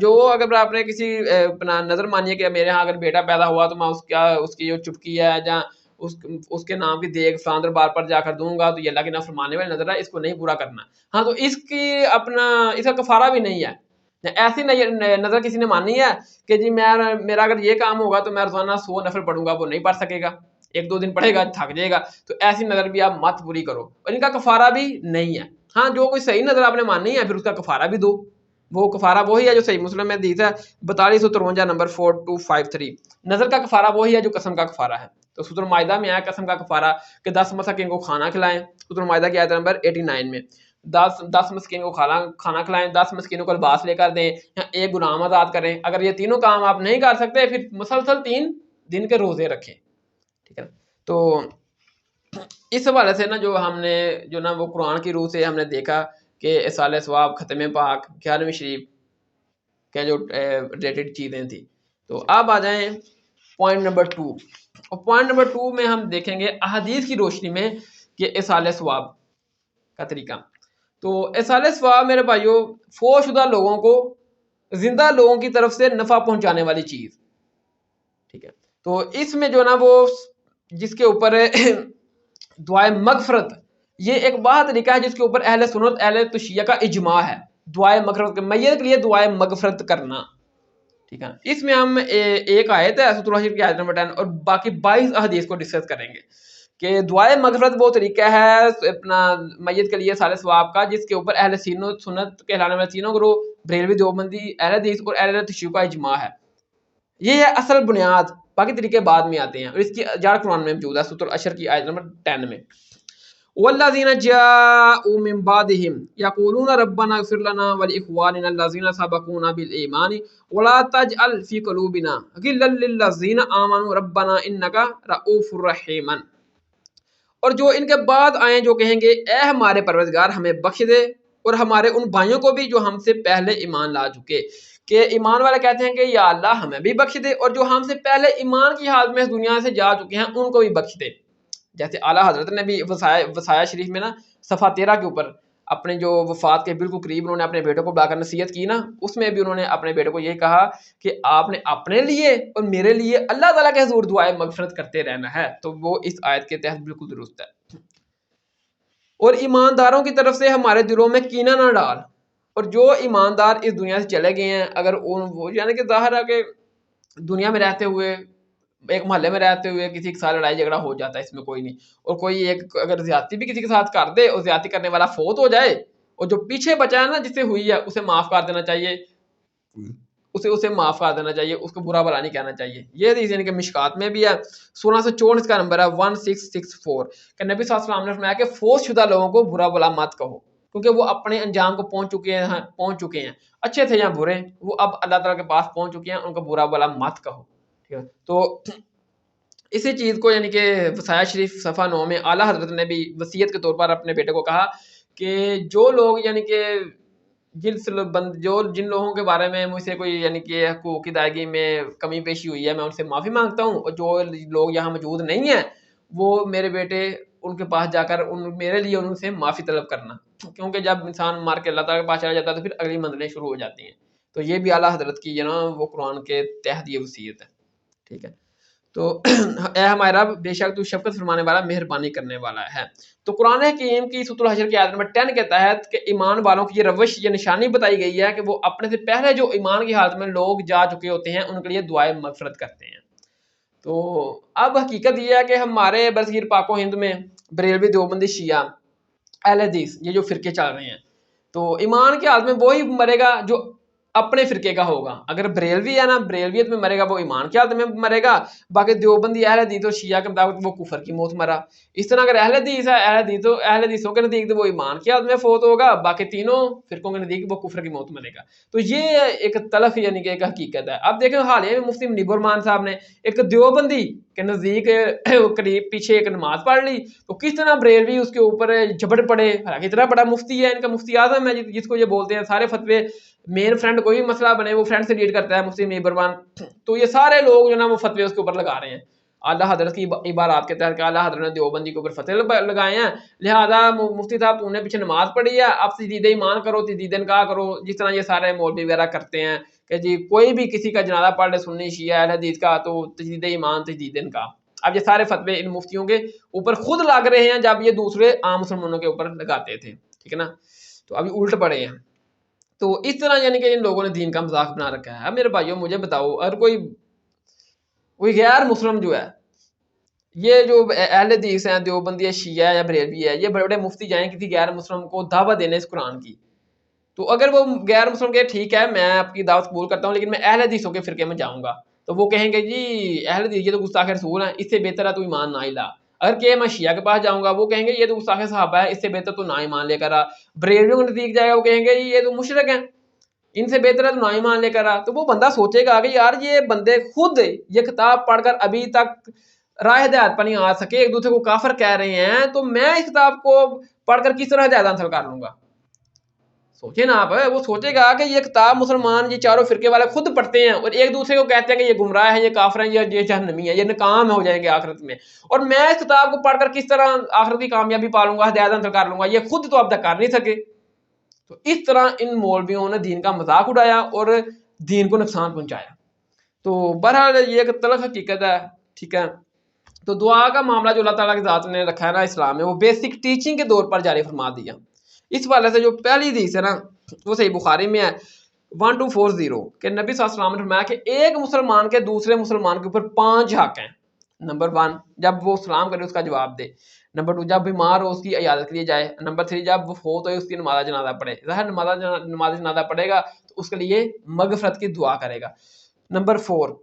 [SPEAKER 1] جو اگر آپ نے کسی نظر مانی ہے کہ میرے ہاں اگر بیٹا پیدا ہوا تو میں اس کی جو چٹکی ہے یا اس کے نام کی دیگ فلاں دربار پر جا کر دوں گا تو یہ اللہ کی نافرمانی والی نظر ہے، اس کو نہیں پورا کرنا. ہاں تو اس کی اپنا اس کا کفارہ بھی نہیں ہے. ایسی نظر کسی نے مانی ہے کہ جی میرا اگر یہ کام ہوگا تو میں روزانہ 100 نفل پڑھوں گا، وہ نہیں پڑھ سکے گا، 1-2 دن پڑھے گا تھک جائے گا. تو ایسی نظر بھی آپ مت پوری کرو، اور ان کا کفارہ بھی نہیں ہے. ہاں جو کوئی صحیح نظر آپ نے مانی ہے پھر اس کا کفارہ بھی دو. وہ کفارہ وہی ہے جو صحیح مسلم میں حدیث ہے 4253 نمبر 4253. نظر کا کفارہ وہی ہے جو قسم کا کفارہ ہے. تو سورۃ المائدہ میں آیا قسم کا کفارہ کہ 10 مساکین کو کھانا کھلائیں. سورۃ المائدہ کی آیت نمبر 89 میں 10 مسکین کو کھانا کھلائیں، 10 مسکینوں کو لباس لے کر دیں، یا 1 غلام آزاد کریں. اگر یہ تینوں کام آپ نہیں کر سکتے پھر مسلسل 3 دن کے روزے رکھیں. ٹھیک ہے. تو اس حوالے سے نا جو ہم نے جو نا وہ قرآن کی روح سے ہم نے دیکھا کہ اصالہ ثواب، ختم پاک، 11ویں شریف کے جو ریلیٹڈ چیزیں تھیں. تو اب آ جائیں پوائنٹ نمبر 2. اور پوائنٹ نمبر 2 میں ہم دیکھیں گے احادیث کی روشنی میں کہ اصالہ ثواب کا طریقہ. تو اصالہ ثواب میرے بھائیوں فوت شدہ لوگوں کو زندہ لوگوں کی طرف سے نفع پہنچانے والی چیز. ٹھیک ہے. تو اس میں جو نا وہ جس کے اوپر دعائے مغفرت، یہ ایک واحد طریقہ ہے جس کے اوپر اہل سنت اہل تشیع کا اجماع ہے. دعائے مغفرت میت کے لیے دعائے مغفرت کرنا. ٹھیک ہے. اس میں ہم ایک آیت ہے سورۃ الحشر کی آیت نمبر 10 اور باقی 22 احادیث کو ڈسکس کریں گے کہ دعائے مغفرت وہ طریقہ ہے اپنا میت کے لیے سال ثواب کا جس کے اوپر اہل سنت کہلانے والے تینوں گروہ بریلوی، دیوبندی، اہل حدیث اور اہل تشیع کا اجماع ہے. یہ ہے اصل بنیاد، باقی طریقے بعد میں آتے ہیں اور اس کی جڑ قرآن میں موجود ہے سورۃ الحشر کی آیت نمبر 10 میں. والذین جاءوا من بعدهم یقولون ربنا اغفر لنا ولاخواننا الذین سبقونا بالایمان ولا تجعل فی قلوبنا غلا للذین آمنوا ربنا انک رؤوف رحیم. اور جو ان کے بعد آئیں جو کہیں گے اے ہمارے پروردگار ہمیں بخش دے اور ہمارے ان بھائیوں کو بھی جو ہم سے پہلے ایمان لا چکے. کہ ایمان والے کہتے ہیں کہ یا اللہ ہمیں بھی بخش دے اور جو ہم سے پہلے ایمان کی حالت میں اس دنیا سے جا چکے ہیں ان کو بھی بخش دے. جیسے اعلیٰ حضرت نے بھی وصایا شریف میں نا صفحہ 13 کے اوپر اپنے جو وفات کے بالکل قریب انہوں نے اپنے بیٹے کو بلا کر نصیحت کی نا، اس میں بھی انہوں نے اپنے بیٹے کو یہ کہا کہ آپ نے اپنے لیے اور میرے لیے اللہ تعالیٰ کے حضور دعائے مغفرت کرتے رہنا ہے. تو وہ اس آیت کے تحت بالکل درست ہے. اور ایمانداروں کی طرف سے ہمارے دلوں میں کینہ نہ ڈال. اور جو ایماندار اس دنیا سے چلے گئے ہیں اگر وہ یعنی کہ ظاہر ہے کہ دنیا میں رہتے ہوئے ایک محلے میں رہتے ہوئے کسی کے ساتھ لڑائی جھگڑا ہو جاتا ہے، اس میں کوئی نہیں. اور کوئی ایک اگر زیادتی بھی کسی کے ساتھ کر دے اور زیادتی کرنے والا فوت ہو جائے اور جو پیچھے بچا ہے نا جس سے ہوئی ہے اسے معاف کر دینا چاہیے، اسے معاف کر دینا چاہیے، اس کو برا بلا نہیں کہنا چاہیے. یہ حدیث یعنی کہ مشکات میں بھی ہے 1664 کا نمبر ہے 1664 کہ نبی صلی اللہ علیہ وسلم نے فرمایا کہ فوت شدہ لوگوں کو برا بلا مت کہو کیونکہ وہ اپنے انجام کو پہنچ چکے ہیں اچھے تھے یا برے، وہ اب اللہ تعالیٰ کے پاس پہنچ چکے ہیں، ان کو برا بلا مت کہو. ٹھیک ہے. تو اسی چیز کو یعنی کہ وصایا شریف صفحہ 9 میں اعلیٰ حضرت نے بھی وصیت کے طور پر اپنے بیٹے کو کہا کہ جو لوگ یعنی کہ جن لوگوں کے بارے میں مجھ سے کوئی یعنی کہ حقوق کی ادائیگی میں کمی پیشی ہوئی ہے میں ان سے معافی مانگتا ہوں، اور جو لوگ یہاں موجود نہیں ہیں وہ میرے بیٹے ان کے پاس جا کر میرے لیے ان سے معافی طلب کرنا، کیونکہ جب انسان مار کے اللہ تعالیٰ کے پاس چلا جاتا ہے تو پھر اگلی منزلیں شروع ہو جاتی ہیں. تو یہ بھی اعلیٰ حضرت کی وہ قرآن کے تحت یہ وصیت ہے. ٹھیک ہے. تو اے ہمارے رب بے شک تو شفقت فرمانے والا مہربانی کرنے والا ہے. تو قرآن حکیم کی سورۃ الحشر کی آیت نمبر 10 کے تحت کہ ایمان والوں کی یہ روش، یہ نشانی بتائی گئی ہے کہ وہ اپنے سے پہلے جو ایمان کی حالت میں لوگ جا چکے ہوتے ہیں ان کے لیے دعائے مغفرت کرتے ہیں. تو اب حقیقت یہ ہے کہ ہمارے برصغیر پاک و ہند میں بریلوی، دیوبندی، شیعہ، اہل حدیث یہ جو فرقے چل رہے ہیں تو ایمان کی حالت میں وہی مرے گا جو اپنے فرقے کا ہوگا. اگر بریلوی ہے نا بریلویت میں مرے گا وہ ایمان کی حالت میں مرے گا، باقی دیوبندی اہل حدیث اور شیعہ کے مطابق وہ کفر کی موت مرا. اس طرح اگر اہل حدیث ہے اہل حدیثوں کے نزدیک تو وہ ایمان کی حالت میں فوت ہوگا، باقی تینوں فرقوں کے نزدیک وہ کفر کی موت مرے گا. تو یہ ایک تلخ یعنی کہ ایک حقیقت ہے. اب دیکھیں حالیہ میں مفتی منیب الرحمان صاحب نے ایک دیوبندی کے نزدیک قریب پیچھے ایک نماز پڑھ لی تو کس طرح بریلوی اس کے اوپر جھپٹ پڑے. حالانکہ اتنا بڑا مفتی ہے، ان کا مفتی اعظم ہے جس کو یہ بولتے ہیں سارے فتوے مین فرینڈ کوئی بھی مسئلہ بنے وہ فرینڈ سے لیڈ کرتا ہے مفتی منیب الرحمان. تو یہ سارے لوگ جو نا وہ فتوے اس کے اوپر لگا رہے ہیں اعلیٰ حضرت کی عبارات کے تحت کہ اعلیٰ حضرت نے دیوبندی کے اوپر فتوے لگائے ہیں، لہٰذا مفتی صاحب تو نے پیچھے نماز پڑھی ہے اب تجدید ایمان کرو، تجدید انکار کرو، جس طرح یہ سارے مولوی وغیرہ کرتے ہیں کہ جی کوئی بھی کسی کا جنازہ پڑھ لے سنی شیعہ اہل حدیث کا تو تجدید ایمان تجدید انکار. اب یہ سارے فتوے ان مفتیوں کے اوپر خود لگ رہے ہیں جب یہ دوسرے عام مسلمانوں کے اوپر لگاتے تھے، ٹھیک ہے نا، تو ابھی الٹ پڑے ہیں۔ تو اس طرح یعنی کہ ان لوگوں نے دین کا مذاق بنا رکھا ہے۔ اب میرے بھائیوں مجھے بتاؤ، اگر کوئی غیر مسلم جو ہے، یہ جو اہل حدیث ہیں، دیوبندی ہے، شیعہ ہے یا بریلوی ہے، یہ بڑے بڑے مفتی جائیں کسی غیر مسلم کو دعوت دینے اس قرآن کی، تو اگر وہ غیر مسلم کے ٹھیک ہے میں آپ کی دعوت قبول کرتا ہوں لیکن میں اہل حدیثوں کے فرقے میں جاؤں گا، تو وہ کہیں گے جی اہل حدیث یہ تو گستاخ رسول ہیں، اس سے بہتر ہے تو ایمان نہ ہی لا۔ اگر کہ میں شیعہ کے پاس جاؤں گا وہ کہیں گے یہ تو گستاخ صحابہ ہے، اس سے بہتر تو نہ ایمان لے کر آ۔ بریلویوں کے نزدیک جائے گا وہ کہیں گے یہ تو مشرک ہیں، ان سے بہتر ہے تو نہ ایمان لے کر آ۔ تو وہ بندہ سوچے گا کہ یار یہ بندے خود یہ کتاب پڑھ کر ابھی تک راہ ہدایت پر نہیں آ سکے، ایک دوسرے کو کافر کہہ رہے ہیں، تو میں اس کتاب کو پڑھ کر کس طرح ہدایت حاصل کر لوں گا؟ سوچے نا آپ، وہ سوچے گا کہ یہ کتاب مسلمان یہ چاروں فرقے والے خود پڑھتے ہیں اور ایک دوسرے کو کہتے ہیں کہ یہ گمراہ ہے، یہ کافر ہیں، یہ جہنمی ہے، یہ ناکام ہو جائیں گے آخرت میں، اور میں اس کتاب کو پڑھ کر کس طرح آخرت کی کامیابی پالوں گا، ہدایت حاصل کر لوں گا، یہ خود تو اب تک کر نہیں سکے۔ تو اس طرح ان مولویوں نے دین کا مذاق اڑایا اور دین کو نقصان پہنچایا۔ تو بہرحال یہ ایک تلخ حقیقت ہے، ٹھیک ہے۔ تو دعا کا معاملہ جو اللہ تعالیٰ کی ذات نے رکھا ہے نا اسلام میں، وہ بیسک ٹیچنگ کے طور پر جاری فرما دیا۔ اس والے سے جو پہلی حدیث ہے نا وہ صحیح بخاری میں ہے 1240 کہ نبی صلی اللہ علیہ وسلم نے فرمایا کہ ایک مسلمان کے دوسرے مسلمان کے اوپر 5 حق ہیں۔ نمبر 1 جب وہ سلام کرے اس کا جواب دے، نمبر 2 جب بیمار ہو اس کی عیادت کے لیے جائے، نمبر 3 جب وہ فوت ہو اس کی نماز جنازہ پڑھے، ظاہر نماز جنازہ پڑھے گا تو اس کے لیے مغفرت کی دعا کرے گا، نمبر 4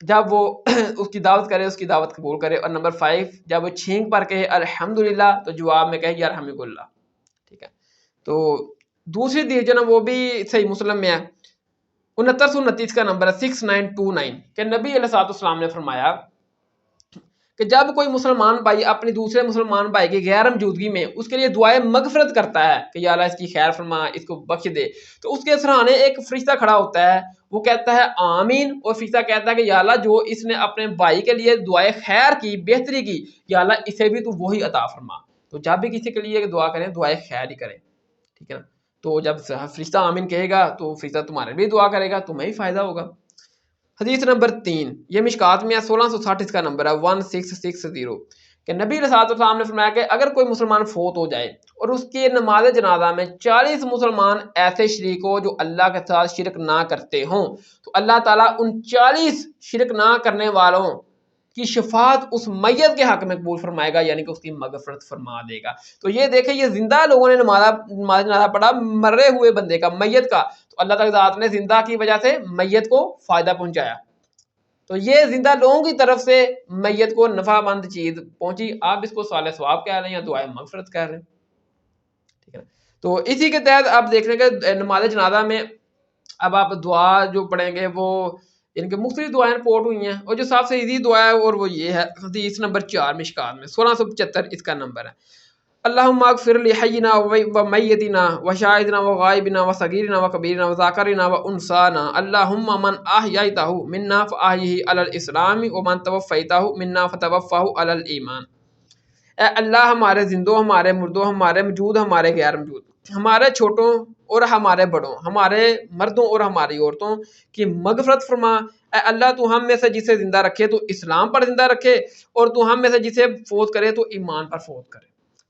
[SPEAKER 1] جب وہ اس کی دعوت کرے اس کی دعوت قبول کرے، اور نمبر 5 جب وہ چھینک پر کہے الحمدللہ تو جواب میں کہے یرحمک اللہ، ٹھیک ہے۔ تو دوسری حدیث جو نا وہ بھی صحیح مسلم میں ہے 6929 کا نمبر ہے 6929 کہ نبی علیہ الصلوۃ والسلام نے فرمایا کہ جب کوئی مسلمان بھائی اپنی دوسرے مسلمان بھائی کی غیر موجودگی میں اس کے لیے دعائے مغفرت کرتا ہے کہ یا اللہ اس کی خیر فرما، اس کو بخش دے، تو اس کے سرانے ایک فرشتہ کھڑا ہوتا ہے، وہ کہتا ہے آمین، اور فرشتہ کہتا ہے کہ یا اللہ جو اس نے اپنے بھائی کے لیے دعائے خیر کی، بہتری کی، یا اللہ اسے بھی تو وہی عطا فرما۔ تو جب بھی کسی کے لیے دعا کریں دعائے خیر ہی کریں، ٹھیک ہے نا۔ تو جب فرشتہ آمین کہے گا تو فرشتہ تمہارے بھی دعا کرے گا، تمہیں ہی فائدہ ہوگا۔ حدیث نمبر 3 یہ مشکات میں ہے 1660 اس کا نمبر ہے 1660 کہ نبی علیہ السلام نے فرمایا کہ اگر کوئی مسلمان فوت ہو جائے اور اس کی نماز جنازہ میں 40 مسلمان ایسے شریک ہو جو اللہ کے ساتھ شرک نہ کرتے ہوں، تو اللہ تعالیٰ ان 40 شرک نہ کرنے والوں کی شفاعت اس میت کے حق میں قبول فرمائے گا، یعنی کہ اس کی مغفرت فرما دے گا۔ تو یہ دیکھیں یہ زندہ لوگوں نے نماز جنازہ پڑھا مرے ہوئے بندے کا، میت کا، تو اللہ تعالیٰ ذات نے زندہ کی وجہ سے میت کو فائدہ پہنچایا۔ تو یہ زندہ لوگوں کی طرف سے میت کو نفع مند چیز پہنچی، آپ اس کو صالح ثواب کہہ رہے ہیں یا دعائے مغفرت کہہ رہے ہیں، ٹھیک ہے۔ تو اسی کے تحت آپ دیکھ رہے ہیں کہ نماز جنازہ میں اب آپ دعا جو پڑھیں گے وہ ان کے مختلف دعائیں رپورٹ ہوئی ہیں، اور جو سب سے ایزی دعا ہے اور وہ یہ ہے حدیث نمبر 4 مشکات میں 1675 اس کا نمبر ہے اللہم اغفر لحینا و میتنا و شاہدنا و غائبنا و صغیرنا و کبیرنا و ذاکرنا و انسانا اللہم من احییتہ منا فاحیہ علی الاسلام و من توفیتہ منا فتوفہ علی الایمان۔ اے اللہ ہمارے زندوں، ہمارے مردوں، ہمارے موجود، ہمارے غیر موجود، ہمارے چھوٹوں اور ہمارے بڑوں، ہمارے مردوں اور ہماری عورتوں کی مغفرت فرما۔ اے اللہ تو ہم میں سے جسے زندہ رکھے تو اسلام پر زندہ رکھے، اور تو ہم میں سے جسے فوت کرے تو ایمان پر فوت کرے۔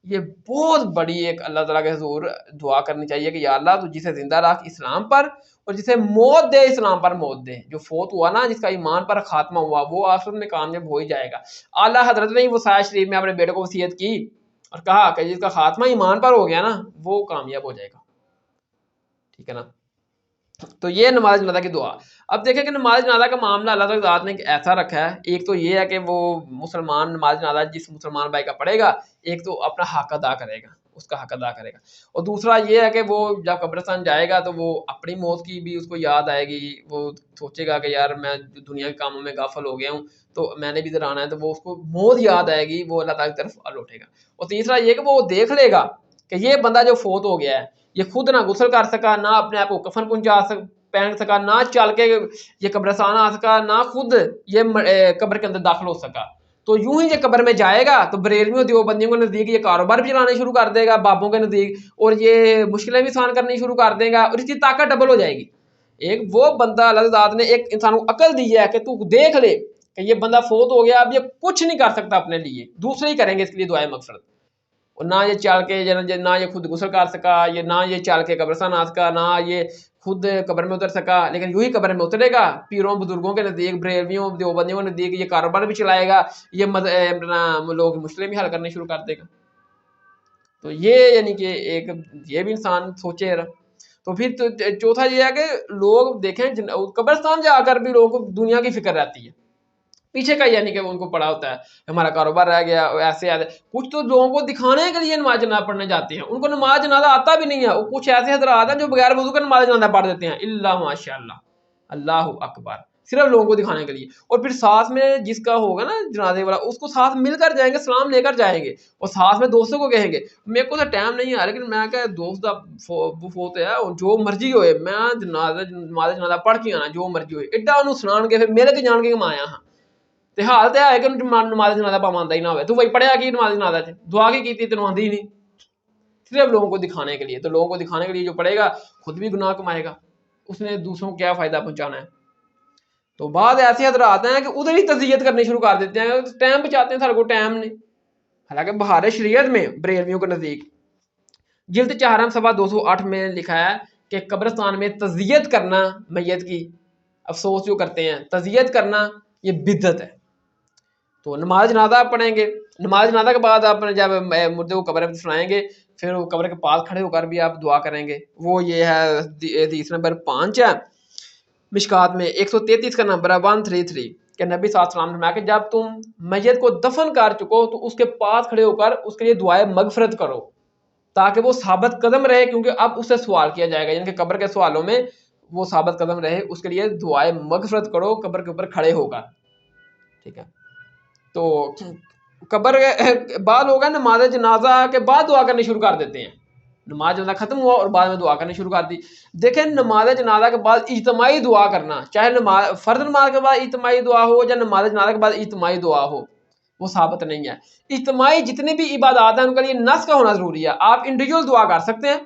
[SPEAKER 1] یہ بہت بڑی ایک اللہ تعالیٰ کے حضور دعا کرنی چاہیے کہ یا اللہ تو جسے زندہ رکھ اسلام پر، اور جسے موت دے اسلام پر موت دے۔ جو فوت ہوا نا، جس کا ایمان پر خاتمہ ہوا، وہ آخرت میں کامیاب ہو ہی جائے گا۔ اعلیٰ حضرت نے وصایہ شریف میں اپنے بیٹے کو وصیت کی اور کہا کہ جس کا خاتمہ ایمان پر ہو گیا نا وہ کامیاب ہو جائے گا، ٹھیک ہے نا۔ تو یہ نماز جنازہ کی دعا۔ اب دیکھیں کہ نماز جنازہ کا معاملہ اللہ تعالیٰ ذات نے ایسا رکھا ہے، ایک تو یہ ہے کہ وہ مسلمان نماز جنازہ جس مسلمان بھائی کا پڑھے گا، ایک تو اپنا حق ادا کرے گا، اس کا حق ادا کرے گا، اور دوسرا یہ ہے کہ وہ جب قبرستان جائے گا تو وہ اپنی موت کی بھی اس کو یاد آئے گی، وہ سوچے گا کہ یار میں دنیا کے کاموں میں غافل ہو گیا ہوں تو میں نے بھی ادھر آنا ہے، تو وہ اس کو موت یاد آئے گی، وہ اللہ تعالیٰ کی طرف لوٹے گا۔ اور تیسرا یہ کہ وہ دیکھ لے گا کہ یہ بندہ جو فوت ہو گیا ہے یہ خود نہ غسل کر سکا، نہ اپنے آپ کو کفن پہن سکا، نہ چل کے یہ قبرستان آ سکا، نہ خود یہ قبر کے اندر داخل ہو سکا، تو یوں ہی یہ قبر میں جائے گا تو بریلویوں دیوبندیوں کے نزدیک یہ کاروبار بھی چلانے شروع کر دے گا، بابوں کے نزدیک، اور یہ مشکلیں بھی آسان کرنی شروع کر دے گا، اور اس کی طاقت ڈبل ہو جائے گی۔ ایک وہ بندہ اللہ ذات نے ایک انسان کو عقل دی ہے کہ تو دیکھ لے کہ یہ بندہ فوت ہو گیا، اب یہ کچھ نہیں کر سکتا اپنے لیے، دوسرے ہی کریں گے اس کے لیے دعائے مغفرت. اور نہ یہ چل کے نہ یہ خود غسل کر سکا، یہ نہ یہ چل کے قبرستان آ سکا، نہ یہ خود قبر میں اتر سکا، لیکن یوں ہی قبر میں اترے گا، پیروں بزرگوں کے نزدیک، بریلویوں دیوبندیوں کے نزدیک یہ کاروبار بھی چلائے گا، یہ لوگ مشکلیں بھی حل کرنے شروع کر دے گا. تو یہ یعنی کہ ایک یہ بھی انسان سوچے. تو پھر چوتھا یہ ہے کہ لوگ دیکھیں قبرستان جا کر بھی لوگوں کو دنیا کی فکر رہتی ہے، پیچھے کا یعنی کہ ان کو پڑا ہوتا ہے ہمارا کاروبار رہ گیا ایسے. کچھ تو لوگوں کو دکھانے کے لیے نماز جنازہ پڑھنے جاتے ہیں، ان کو نماز جنازہ آتا بھی نہیں ہے. کچھ ایسے حضرات ہیں جو بغیر وضو کے نماز جنازہ پڑھ دیتے ہیں، اللہ ماشاء اللہ اللہ اکبر، صرف لوگوں کو دکھانے کے لیے. اور پھر ساتھ میں جس کا ہوگا نا جنازے والا، اس کو ساتھ مل کر جائیں گے، سلام لے کر جائیں گے، اور ساتھ میں دوستوں کو کہیں گے میرے کو تو ٹائم نہیں ہے، لیکن میں کہ دوست فوت ہے جو مرضی ہوئے میں نماز جنازہ پڑھ کے آنا، جو مرضی ہوئے ایڈا انہوں سنان گے، پھر میرے کے جان کے کمایا ہاں. تے حال تے ہے کہ نماز جنازہ پاواں آندا ہی نہ ہوئے، تو وہی پڑھیا کی نماز جنازہ چ دعا کی کیتی تینوں آندی ہی نہیں، صرف لوگوں کو دکھانے کے لیے. تو لوگوں کو دکھانے کے لیے جو پڑھے گا خود بھی گناہ کمائے گا، اس نے دوسروں کو کیا فائدہ پہنچانا ہے. تو بعض ایسے حضرات ہیں کہ ادھر ہی تزیت کرنی شروع کر دیتے ہیں، ٹائم بچاتے ہیں، سارے کو ٹائم نہیں. حالانکہ بہار شریعت میں بریلویوں کے نزدیک جلد 4 صفحہ 208 میں لکھا ہے کہ قبرستان میں تزیت کرنا میت کی، افسوس جو کرتے ہیں تزیت کرنا، یہ بدعت ہے. تو نماز جنازہ پڑھیں گے، نماز جنازہ کے بعد آپ جب مردے کو قبر میں دفنائیں گے، پھر وہ قبر کے پاس کھڑے ہو کر بھی آپ دعا کریں گے. وہ یہ ہے حدیث نمبر 5 ہے مشکات میں، 133 کا نمبر ہے 133 کہ نبی صلی اللہ علیہ وسلم نے فرمایا کہ جب تم میت کو دفن کر چکو تو اس کے پاس کھڑے ہو کر اس کے لیے دعائے مغفرت کرو تاکہ وہ ثابت قدم رہے، کیونکہ اب اس سے سوال کیا جائے گا، یعنی کہ قبر کے سوالوں میں وہ ثابت قدم رہے، اس کے لیے دعائے مغفرت کرو قبر کے اوپر کھڑے ہو کر. ٹھیک ہے. تو قبر بعد ہوگا نماز جنازہ کے بعد دعا کرنی شروع کر دیتے ہیں، نماز جنازہ ختم ہوا اور بعد میں دعا کرنی شروع کر دی. دیکھیں نماز جنازہ کے بعد اجتماعی دعا کرنا، چاہے فرض نماز کے بعد اجتماعی دعا ہو یا نماز جنازہ کے بعد اجتماعی دعا ہو، وہ ثابت نہیں ہے. اجتماعی جتنی بھی عبادات ہیں ان کے لیے نص کا ہونا ضروری ہے. آپ انڈیویجول دعا کر سکتے ہیں،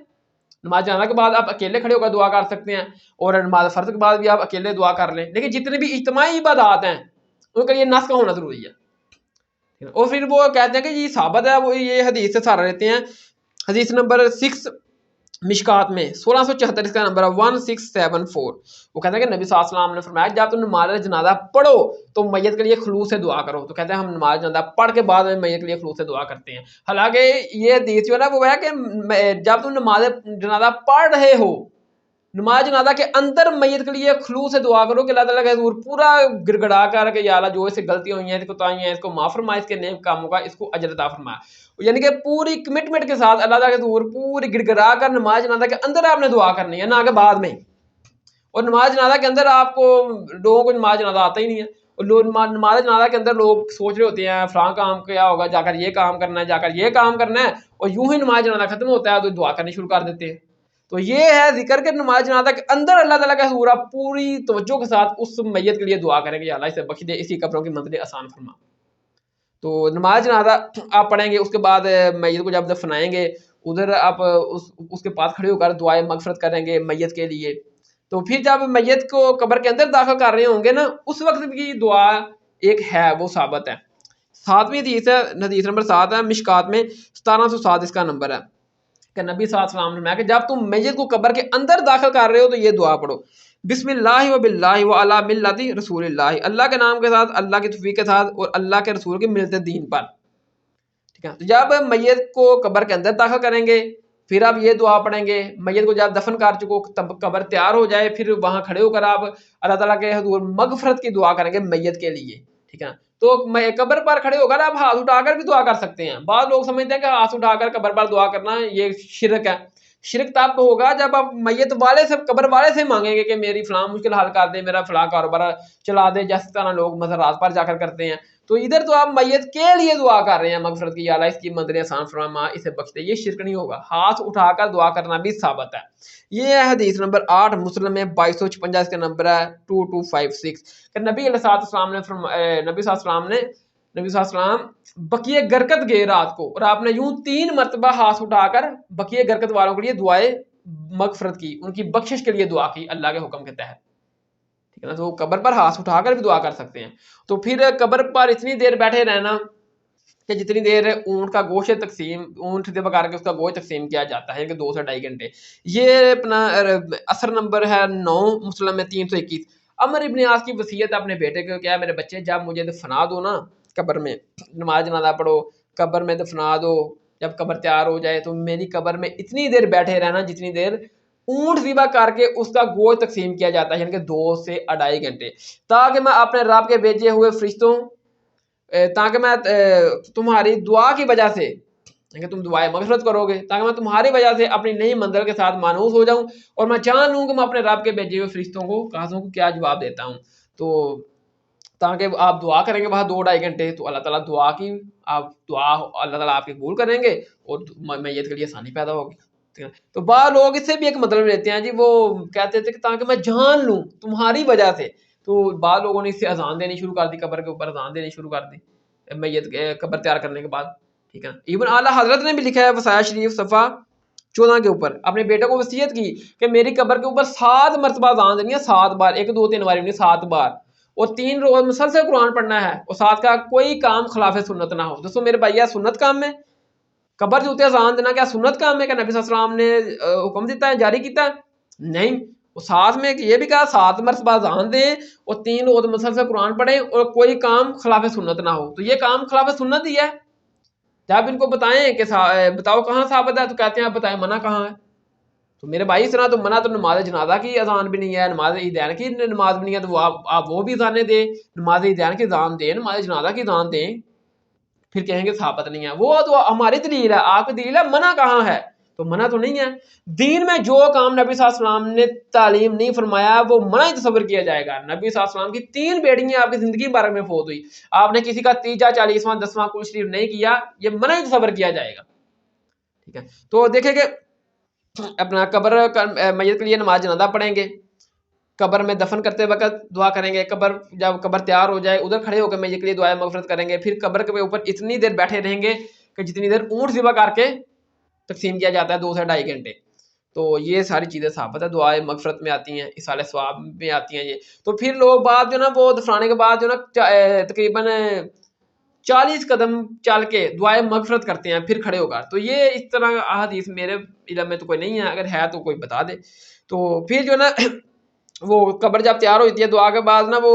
[SPEAKER 1] نماز جنازہ کے بعد آپ اکیلے کھڑے ہو کر دعا کر سکتے ہیں، اور نماز فرض کے بعد بھی آپ اکیلے دعا کر لیں، لیکن جتنے بھی اجتماعی عبادات ہیں ان کے لیے نص کا ہونا ضروری ہے. اور پھر وہ کہتے ہیں کہ یہ ثابت ہے، وہ یہ حدیث سے سہارا لیتے ہیں. حدیث نمبر 6 مشکات میں 1674 اس کا نمبر ہے 1674. وہ کہتے ہیں کہ نبی صلی اللہ علیہ وسلم نے فرمایا جب تم نماز جنازہ پڑھو تو میت کے لیے خلوص سے دعا کرو. تو کہتے ہیں ہم نماز جنازہ پڑھ کے بعد میں میت کے لیے خلوص سے دعا کرتے ہیں. حالانکہ یہ حدیث جو ہے نا وہ ہے کہ جب تم نماز جنازہ پڑھ رہے ہو، نماز جنازہ کے اندر میت کے لیے خلوص سے دعا کرو کہ اللہ تعالیٰ کا حضور پورا گڑ گڑا کر کہ یا اللہ جو اس سے غلطیاں ہوئی ہیں، اس کو کوتاہیاں ہیں، اس کو معاف فرما، اس کے نیک کاموں کا اس کو اجر عطا فرما. یعنی کہ پوری کمٹمنٹ کے ساتھ اللہ تعالیٰ کے حضور پوری گڑ گڑا کر نماز جنازہ کے اندر آپ نے دعا کرنی ہے، نہ کہ بعد میں. اور نماز جنازہ کے اندر آپ کو لوگوں کو نماز جنازہ آتا ہی نہیں ہے، اور لوگ نماز جنازہ کے اندر لوگ سوچ رہے ہوتے ہیں فلاں کام کیا ہوگا، جا کر یہ کام کرنا ہے، جا کر یہ کام کرنا ہے، اور یوں ہی نماز جنازہ ختم ہوتا ہے تو دعا کرنی شروع کر دیتے ہیں. تو یہ ہے ذکر کہ نماز جنازہ کے اندر اللہ تعالیٰ کا حضور آپ پوری توجہ کے ساتھ اس میت کے لیے دعا کریں گے، اللہ اسے بخش دے، اسی قبروں کی منزلیں آسان فرما. تو نماز جنازہ آپ پڑھیں گے، اس کے بعد میت کو جب دفنائیں گے ادھر آپ اس کے پاس کھڑے ہو کر دعائے مغفرت کریں گے میت کے لیے. تو پھر جب میت کو قبر کے اندر داخل کر رہے ہوں گے نا، اس وقت بھی دعا ایک ہے، وہ ثابت ہے. 7ویں حدیث ہے، حدیث نمبر 7 ہے مشکات میں 1707 اس کا نمبر ہے کہ نبی صلی اللہ علیہ وسلم نے کہ جب تم میت کو قبر کے اندر داخل کر رہے ہو تو یہ دعا پڑھو، بسم اللہ و باللہ و علی ملت رسول اللہ، اللہ کے نام کے ساتھ، اللہ کی توفیق کے ساتھ اور اللہ کے رسول کے ملت دین پر. ٹھیک ہے. تو جب میت کو قبر کے اندر داخل کریں گے پھر آپ یہ دعا پڑھیں گے. میت کو جب دفن کر چکو تب قبر تیار ہو جائے، پھر وہاں کھڑے ہو کر آپ اللہ تعالیٰ کے حضور مغفرت کی دعا کریں گے میت کے لیے. ٹھیک ہے. تو قبر پر کھڑے ہو کر آپ ہاتھ اٹھا کر بھی دعا کر سکتے ہیں. بعض لوگ سمجھتے ہیں کہ ہاتھ اٹھا کر قبر پر دعا کرنا یہ شرک ہے. شرک تب ہوگا جب آپ میت والے سے، قبر والے سے مانگیں گے کہ میری فلاں مشکل حل کر دے، میرا فلاں کاروبار چلا دے، جس طرح لوگ مزارات پر جا کر کرتے ہیں. تو ادھر تو آپ میت کے لیے دعا کر رہے ہیں مغفرت کی، یا اللہ اس کی منزلیں آسان فرما، اسے بخش دے. یہ شرک نہیں ہوگا، ہاتھ اٹھا کر دعا کرنا بھی ثابت ہے. یہ ہے حدیث نمبر 8 مسلم میں 2256 کا نمبر ہے 2256 کہ نبی علیہ السلام نے نبی صلی اللہ علیہ وسلم بقیہ گرکت گئے رات کو، اور آپ نے یوں 3 مرتبہ ہاتھ اٹھا کر بقیہ گرکت والوں کے لیے دعائے مغفرت کی، ان کی بخشش کے لیے دعا کی اللہ کے حکم کے تحت. ٹھیک ہے نا. تو قبر پر ہاتھ اٹھا کر بھی دعا کر سکتے ہیں. تو پھر قبر پر اتنی دیر بیٹھے رہنا کہ جتنی دیر اونٹ کا گوشت تقسیم، اونٹ سے پکا کے اس کا گوشت تقسیم کیا جاتا ہے کہ 2 سے 2.5 گھنٹے. یہ اپنا اثر نمبر ہے 9، مسلم میں 321. عمر ابن عاص کی وصیت اپنے بیٹے کو کیا، میرے بچے جب مجھے دفنا دو نا قبر میں، نماز جنازہ پڑھو، قبر میں دفنا دو، جب قبر تیار ہو جائے تو میری قبر میں اتنی دیر بیٹھے رہنا جتنی دیر اونٹ ذبح کر کے اس کا گوشت تقسیم کیا جاتا ہے، یعنی کہ 2 سے 2.5 گھنٹے، تاکہ میں اپنے رب کے بھیجے ہوئے فرشتوں، تاکہ میں تمہاری دعا کی وجہ سے، کہ تم دعائیں مغفرت کرو گے، تاکہ میں تمہاری وجہ سے اپنی نئی منزل کے ساتھ مانوس ہو جاؤں اور میں جان لوں کہ میں اپنے رب کے بھیجے ہوئے فرشتوں کو کہوں کو کیا جواب دیتا ہوں. تو تاکہ آپ دعا کریں گے وہاں 2-2.5 گھنٹے، تو اللہ تعالیٰ دعا اللہ تعالیٰ آپ کی قبول کریں گے اور میت کے لیے آسانی پیدا ہوگی. تو بعض لوگ اس سے بھی ایک مطلب لیتے ہیں جی، وہ کہتے تھے کہ تاکہ میں جان لوں تمہاری وجہ سے. تو بعض لوگوں نے اس سے اذان دینی شروع کر دی، قبر کے اوپر اذان دینی شروع کر دی میت قبر تیار کرنے کے بعد. ٹھیک ہے. ایون اعلیٰ حضرت نے بھی لکھا ہے وصایا شریف صفحہ 14 کے اوپر، اپنے بیٹے کو وصیت کی کہ میری قبر کے اوپر 7 مرتبہ اذان دینی ہے، 7 بار، 1 2 3 بار نہیں، 7 بار، اور 3 روز مسلسل قرآن پڑھنا ہے، اور ساتھ کا کوئی کام خلاف سنت نہ ہو. دوستوں میرے بھائی، سنت کام میں قبر جو اذان دینا کیا سنت کام ہے کہ نبی صلی اللہ علیہ وسلم نے حکم دیتا ہے، جاری کیتا ہے؟ نہیں. اور ساتھ میں یہ بھی کہا 7 مرتبہ اذان دیں اور 3 روز مسلسل قرآن پڑھیں اور کوئی کام خلاف سنت نہ ہو. تو یہ کام خلاف سنت ہی ہے. جب ان کو بتائیں کہ بتاؤ کہاں ثابت ہے، تو کہتے ہیں آپ بتائیں منع کہاں ہے. تو میرے بھائی اس طرح تو منع تو نماز جنازہ کی اذان بھی نہیں ہے، نماز عیدین کی نماز بھی نہیں ہے، تو آپ وہ بھی اذانیں دیں، نماز عیدین کی اذان دیں، نماز جنازہ کی اذان دیں، پھر کہیں گے ثابت نہیں ہے. وہ تو ہماری دلیل ہے، آپ کی دلیل ہے. منع کہاں ہے؟ تو منع تو نہیں ہے. دین میں جو کام نبی صلی اللہ علیہ وسلم نے تعلیم نہیں فرمایا وہ منع ہی تصور کیا جائے گا. نبی صلی اللہ علیہ وسلم کی 3 بیٹیاں آپ کی زندگی بھر میں فوت ہوئی، آپ نے کسی کا 3واں 40واں 10واں کل شریف نہیں کیا، یہ منع ہی تصور کیا جائے گا. ٹھیک ہے. تو دیکھیں کہ اپنا قبر میت کے لیے نماز جنازہ پڑھیں گے، قبر میں دفن کرتے وقت دعا کریں گے، جب قبر تیار ہو جائے ادھر کھڑے ہو کے میت کے لیے دعائیں مغفرت کریں گے، پھر قبر کے اوپر اتنی دیر بیٹھے رہیں گے کہ جتنی دیر اونٹ ذبح کر کے تقسیم کیا جاتا ہے 2 سے 2.5 گھنٹے. تو یہ ساری چیزیں ثابت ہے، دعائیں مغفرت میں آتی ہیں، اصالہ ثواب میں آتی ہیں یہ. تو پھر لوگ بعد جو نا وہ دفنانے کے بعد جو نا تقریباً 40 قدم چل کے دعائیں مغفرت کرتے ہیں پھر کھڑے ہو کر. تو یہ اس طرح احادیث میرے علم میں تو کوئی نہیں ہے، اگر ہے تو کوئی بتا دے. تو پھر جو نا وہ قبر جب تیار ہوتی ہے دعا کے بعد نا وہ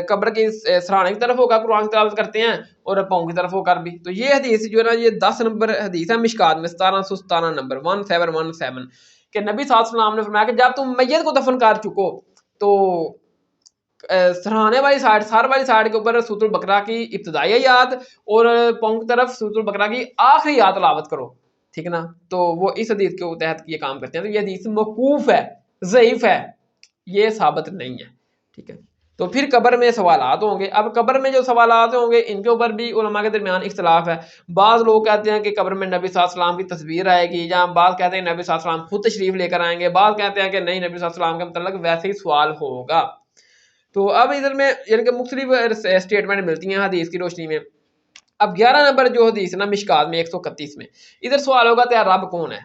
[SPEAKER 1] قبر کی سرانے کی طرف ہو کر قرآن تلاوت کرتے ہیں اور پاؤں کی طرف ہو کر بھی. تو یہ حدیث جو ہے نا یہ 10 نمبر حدیث ہے مشکات میں، 1717 نمبر 1717 کہ نبی صلی اللہ علیہ وسلم نے فرمایا کہ جب تم میت کو دفن کر چکو تو سرہانے والی سائڈ، سر والی سائڈ کے اوپر سورۃ البقرہ کی ابتدائی آیات اور پاؤں کی طرف سورۃ البقرہ کی آخری آیات تلاوت کرو. ٹھیک ہے نا. تو وہ اس حدیث کے تحت یہ کام کرتے ہیں. تو یہ حدیث موقوف ہے، ضعیف ہے، یہ ثابت نہیں ہے. ٹھیک ہے. تو پھر قبر میں سوالات ہوں گے. اب قبر میں جو سوالات ہوں گے ان کے اوپر بھی علماء کے درمیان اختلاف ہے. بعض لوگ کہتے ہیں کہ قبر میں نبی صلی اللہ علیہ وسلم کی تصویر آئے گی، یا بعض کہتے ہیں نبی صلی اللہ علیہ وسلم خود تشریف لے کر آئیں گے، بعض کہتے ہیں کہ نہیں نبی صلی اللہ علیہ وسلم کے متعلق ویسے ہی سوال ہوگا. تو اب ادھر میں یعنی کہ مختلف اسٹیٹمنٹ ملتی ہیں حدیث کی روشنی میں. اب 11 نمبر جو حدیث ہے نا مشکات میں 131 میں، ادھر سوال ہوگا تیرا رب کون ہے،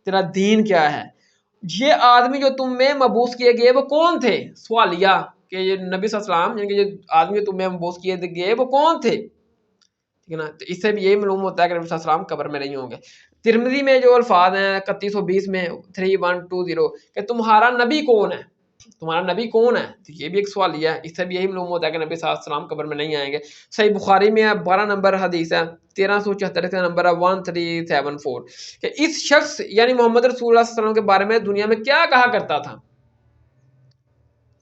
[SPEAKER 1] تیرا دین کیا ہے، یہ آدمی جو تم میں مبعوث کیے گئے وہ کون تھے. سوالیہ کہ یہ نبی صلی اللہ علیہ وسلم یعنی کہ یہ آدمی جو تم میں مبعوث کیے گئے وہ کون تھے. ٹھیک ہے نا. تو اس سے بھی یہی معلوم ہوتا ہے کہ نبی صلی اللہ علیہ وسلم قبر میں نہیں ہوں گے. ترمذی میں جو الفاظ ہیں 3120 میں 3120 کہ تمہارا نبی کون ہے، تمہارا نبی کون ہے، تو یہ بھی ایک سوالیہ ہے. اس سے بھی یہی معلوم ہوتا ہے کہ نبی صلی اللہ علیہ وسلم قبر میں نہیں آئیں گے. صحیح بخاری میں 12 نمبر حدیث ہے 1374 کا نمبر ہے 1374 کہ اس شخص یعنی محمد رسول اللہ صلی اللہ علیہ وسلم کے بارے میں دنیا میں کیا کہا کرتا تھا.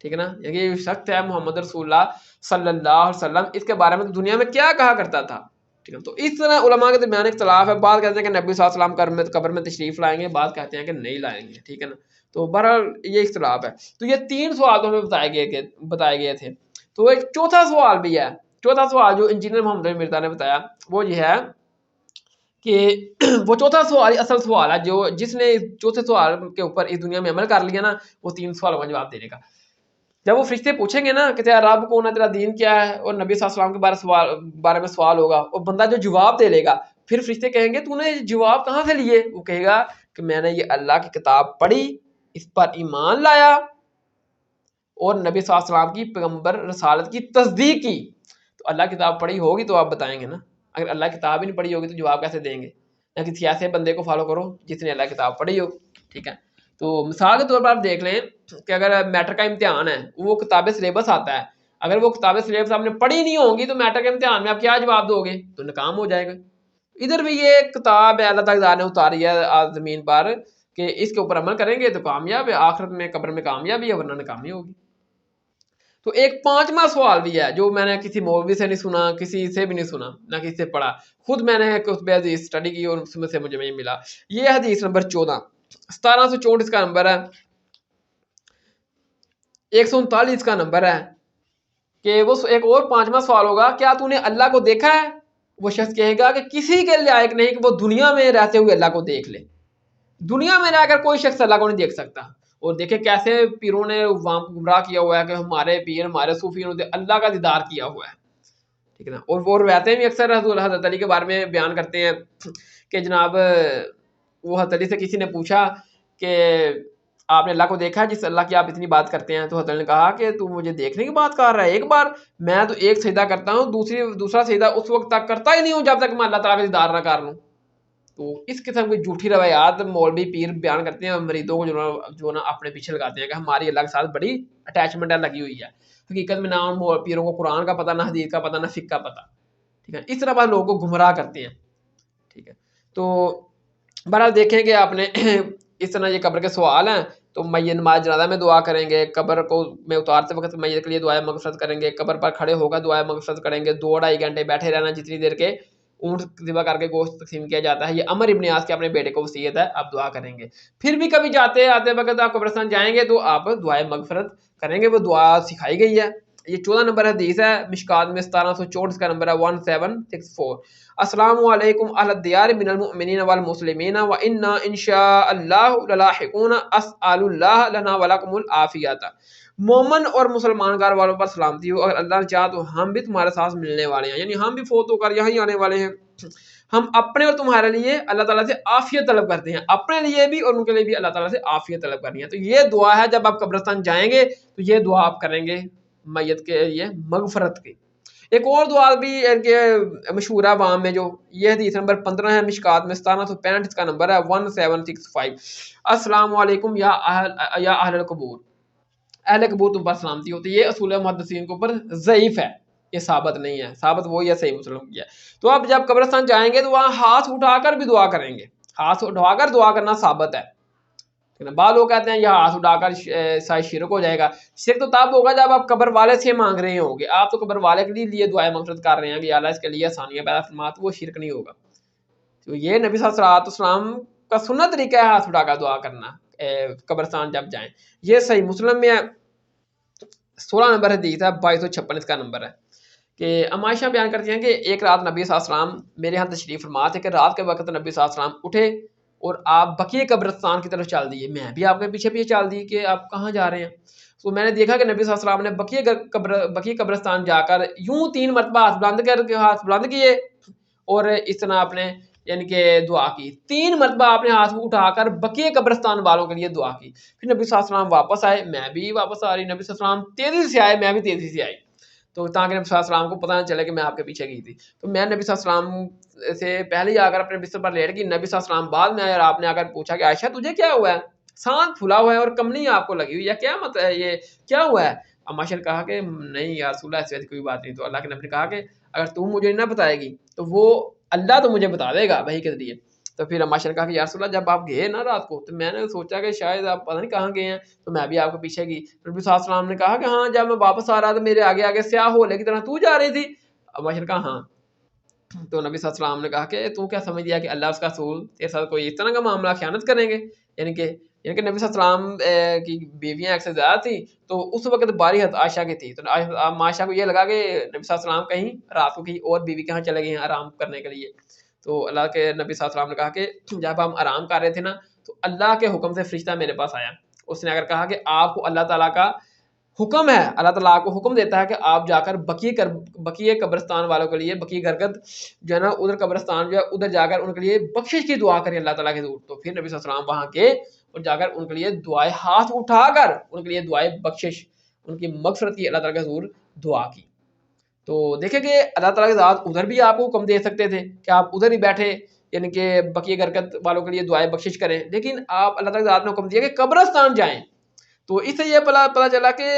[SPEAKER 1] ٹھیک ہے نا. یہ شخص ہے محمد رسول اللہ صلی اللہ علیہ وسلم، اس کے بارے میں دنیا میں کیا کہا کرتا تھا. ٹھیک ہے. تو اس طرح علماء کے درمیان اختلاف ہے. بعض کہتے ہیں کہ نبی صلی اللہ علیہ وسلم قبر میں تشریف لائیں گے، بعض کہتے ہیں کہ نہیں لائیں گے. ٹھیک ہے نا. تو بہرحال یہ اختلاف ہے. تو یہ 3 سوال ہمیں بتائے گئے تھے. تو ایک چوتھا سوال بھی ہے. چوتھا سوال جو انجینئر محمد مرزا نے بتایا وہ یہ ہے کہ وہ چوتھا سوال اصل سوال ہے جو جس نے چوتھے سوال کے اوپر اس دنیا میں عمل کر لیا نا وہ 3 سوالوں کا جواب دینے کا. جب وہ فرشتے پوچھیں گے نا کہ تیرا رب کون ہے، تیرا دین کیا ہے، اور نبی صلی اللہ علیہ وسلم کے بارے میں سوال ہوگا، اور بندہ جو جواب دے لے گا پھر فرشتے کہیں گے تو نے جواب کہاں سے لیے. وہ کہے گا کہ میں نے یہ اللہ کی کتاب پڑھی، اس پر ایمان لایا اور نبی صلی اللہ علیہ وسلم کی پیغمبر رسالت کی تصدیق کی. تو اللہ کی کتاب پڑھی ہوگی تو آپ بتائیں گے نا. اگر اللہ کی کتاب ہی نہیں پڑھی ہوگی تو جواب کیسے دیں گے؟ نہ کسی ایسے بندے کو فالو کرو جس نے اللہ کی کتاب پڑھی ہو. ٹھیک ہے. تو مثال کے طور پر آپ دیکھ لیں کہ اگر میٹر کا امتحان ہے, وہ کتاب سلیبس آتا ہے, اگر وہ کتاب سلیبس آپ نے پڑھی نہیں ہوں گی تو میٹر کے امتحان میں آپ کیا جواب دو گے؟ تو ناکام ہو جائے گا. ادھر بھی یہ کتاب ہے اللہ تعالیٰ نے اتاری ہے زمین پر کہ اس کے اوپر عمل کریں گے تو کامیاب ہے, آخرت میں قبر میں کامیابی ہے, ورنہ ناکامی ہوگی. تو ایک 5واں سوال بھی ہے جو میں نے کسی مولوی سے نہیں سنا, کسی سے بھی نہیں سنا, نہ کسی سے پڑھا, خود میں نے کتب حدیث اسٹڈی کی اور اس میں سے مجھے یہ ملا. یہ حدیث نمبر 14 1764 اس کا نمبر ہے, 139 کا نمبر ہے کہ وہ ایک اور 5واں سوال ہوگا, کیا تو نے اللہ کو دیکھا ہے؟ وہ شخص کہے گا کہ کسی کے لائق نہیں کہ وہ دنیا میں رہتے ہوئے اللہ کو دیکھ لے. دنیا میں رہ کر کوئی شخص اللہ کو نہیں دیکھ سکتا. اور دیکھیں کیسے پیروں نے وہاں گمراہ کیا ہوا ہے کہ ہمارے پیر ہمارے صوفیوں نے اللہ کا دیدار کیا ہوا ہے. ٹھیک ہے نا. اور وہ روایتیں بھی اکثر حضرت علی کے بارے میں بیان کرتے ہیں کہ جناب وہ حضرت علی سے کسی نے پوچھا کہ آپ نے اللہ کو دیکھا ہے جس اللہ کی آپ اتنی بات کرتے ہیں؟ تو حضرت علی نے کہا کہ تو مجھے دیکھنے کی بات کر رہا ہے. ایک بار میں تو ایک سجدہ کرتا ہوں, دوسرا سجدہ اس وقت تک کرتا ہی نہیں ہوں جب تک میں اللہ تعالیٰ کا دیدار نہ کر لوں. تو اس قسم کی جھوٹی روایات مولوی پیر بیان کرتے ہیں, مریدوں کو جو نا اپنے پیچھے لگاتے ہیں کہ ہماری اللہ کے ساتھ بڑی اٹیچمنٹ لگی ہوئی ہے. حقیقت میں نہ ان پیروں کو قرآن کا پتہ, نہ حدیث کا پتہ, نہ فقہ کا پتہ. ٹھیک ہے. اس طرح بعض لوگوں کو گمراہ کرتے ہیں. ٹھیک ہے. تو بہرحال دیکھیں کہ آپ نے اس طرح یہ قبر کے سوال ہیں. تو میت نماز جنازہ میں دعا کریں گے, قبر کو میں اتارتے وقت میت کے لیے دعائیں مغفرت کریں گے, قبر پر کھڑے ہوگا دعائیں مغفرت کریں گے, 2-2.5 گھنٹے بیٹھے رہنا جتنی دیر کے اونٹ ذبح کر کے گوشت تقسیم کیا جاتا ہے. یہ عمر ابن عاص کے اپنے بیٹے کو وصیت ہے, آپ دعا کریں گے. پھر بھی کبھی جاتے آتے وقت آپ قبرستان جائیں گے تو آپ دعائیں مغفرت کریں گے, وہ دعا سکھائی گئی ہے. یہ 14 نمبر حدیث ہے, مشکات میں 1764 کا نمبر ہے 1764. السلام علیکم اہل الدیار من المؤمنین والمسلمین وانا انشاء اللہ للاحقون اسأل اللہ لنا ولکم العافیت. مومن اور مسلمان گھر والوں پر سلامتی ہو, اگر اللہ نے چاہا تو ہم بھی تمہارے ساتھ ملنے والے ہیں, یعنی ہم بھی فوت ہو کر یہاں ہی آنے والے ہیں. ہم اپنے اور تمہارے لیے اللہ تعالیٰ سے عافیت طلب کرتے ہیں, اپنے لیے بھی اور ان کے لیے بھی اللہ تعالیٰ سے عافیت طلب کرنی ہے. تو یہ دعا ہے, جب آپ قبرستان جائیں گے تو یہ دعا آپ کریں گے میت کے لیے مغفرت کی. ایک اور دعا بھی مشہور ہے عوام میں, جو یہ حدیث نمبر 15 ہے, مشکات میں 1765 اس کا نمبر ہے 1765. السلام علیکم یا اہل القبور, اہل قبور تم پر سلامتی ہوتی. یہ اصول محدثین کے اوپر ضعیف ہے, یہ ثابت نہیں ہے, ثابت وہی ہے صحیح مسلم کی ہے. تو آپ جب قبرستان جائیں گے تو وہاں ہاتھ اٹھا کر بھی دعا کریں گے, ہاتھ اٹھا کر دعا کرنا ثابت ہے. بعض لوگ کہتے ہیں یہ ہاتھ اٹھا کر شاید شرک ہو جائے گا. شرک تو تب ہوگا جب آپ قبر والے سے مانگ رہے ہوں گے, آپ تو قبر والے کے لیے دعائیں مغفرت کر رہے ہیں کہ اللہ اس کے لیے آسانیاں پیدا فرما, تو وہ شرک نہیں ہوگا. تو یہ نبی صلی اللہ علیہ وسلم کا سنت طریقہ ہے ہاتھ اٹھا کر دعا کرنا قبرستان جب جائیں. یہ صحیح مسلم میں 16 نمبر حدیث ہے, 2256 اس کا نمبر ہے کہ ام عائشہ بیان کرتی ہیں کہ ایک رات نبی صلی اللہ علیہ وسلم میرے ہاں تشریف فرما تھے, کہ رات کے وقت نبی صلی اللہ علیہ وسلم اٹھے اور آپ بقیہ قبرستان کی طرف چل دیے. میں بھی آپ کے پیچھے پیچھے چل دی کہ آپ کہاں جا رہے ہیں. تو میں نے دیکھا کہ نبی صلی اللہ علیہ وسلم نے بقیہ قبرستان جا کر یوں 3 مرتبہ ہاتھ بلند کیے اور اس طرح آپ نے یعنی کہ دعا کی. 3 مرتبہ آپ نے ہاتھ اٹھا کر بقیہ قبرستان والوں کے لیے دعا کی. پھر نبی صلی اللہ علیہ وسلم واپس آئے, میں بھی واپس آ رہی, نبی صلی اللہ علیہ وسلم تیزی سے آئے, میں بھی تیزی سے آئی, تو تاکہ نبی صلی اللہ علیہ وسلم کو پتہ نہ چلے کہ میں آپ کے پیچھے گئی تھی. تو میں نبی صلی اللہ علیہ وسلم سے پہلے ہی آ کر اپنے بستر پر لیٹ گئی. نبی صلی اللہ علیہ وسلم بعد میں آئے اور آپ نے آ کر پوچھا کہ عائشہ تجھے کیا ہوا ہے, سانس پھلا ہوا ہے اور کمنی آپ کو لگی ہوئی ہے, کیا مت ہے, یہ کیا ہوا ہے؟ عائشہ نے کہا کہ نہیں یا رسول اللہ, ایسی کوئی بات نہیں. تو اللہ کے نبی نے کہا کہ اگر تم مجھے نہ بتائے گی تو وہ اللہ تو مجھے بتا دے گا وحی کے ذریعے. تو پھر عائشہ نے کہا کہ یا رسول اللہ جب آپ گئے نا رات کو تو میں نے سوچا کہ شاید آپ پتہ نہیں کہاں گئے ہیں, تو میں بھی آپ کے پیچھے گئی. نبی صلی اللہ علیہ وسلم نے کہا کہ ہاں جب میں واپس آ رہا تھا میرے آگے آگے سیاہ ہولے کی طرح تو جا رہی تھی. عائشہ نے کہا ہاں. تو نبی صلی اللہ علیہ وسلم نے کہا کہ تو کیا سمجھ دیا کہ اللہ اس کا رسول تیرے ساتھ کوئی اس طرح کا معاملہ خیانت کریں گے, یعنی کہ نبی صلی اللہ علیہ وسلم کی بیویاں ایک سے زیادہ تھیں, تو اس وقت باری حد عائشہ کی تھی. تو عائشہ کو یہ لگا کہ نبی صلی اللہ علیہ وسلم کہیں رات کو کہیں اور بیوی کے ہاں چلے گئے ہیں آرام کرنے کے لیے. تو اللہ کے نبی صلی اللہ علیہ وسلم نے کہا کہ جب ہم آرام کر رہے تھے نا تو اللہ کے حکم سے فرشتہ میرے پاس آیا. اس نے اگر کہا کہ آپ کو اللہ تعالیٰ کا حکم ہے, اللہ تعالیٰ آپ کو حکم دیتا ہے کہ آپ جا کر بقیہ قبرستان والوں کے لیے, بقیہ گرگد جو ہے نا ادھر قبرستان جو ہے ادھر جا کر ان کے لیے بخشش کی دعا کریں اللہ تعالیٰ کے حضور. تو پھر نبی صلی اللہ علیہ وسلم وہاں کے اور جا کر ان کے لیے دعائیں ہاتھ اٹھا کر ان کے لیے دعائیں بخشش ان کی مغفرت کی اللہ تعالیٰ کے حضور دعا کی. تو دیکھیں کہ اللہ تعالیٰ کے ذات ادھر بھی آپ کو حکم دے سکتے تھے کہ آپ ادھر ہی بیٹھے یعنی کہ بقیہ غرقت والوں کے لیے دعائیں بخشش کریں، لیکن آپ اللہ تعالیٰ کے ذات نے حکم دیا کہ قبرستان جائیں. تو اس سے یہ پتہ چلا کہ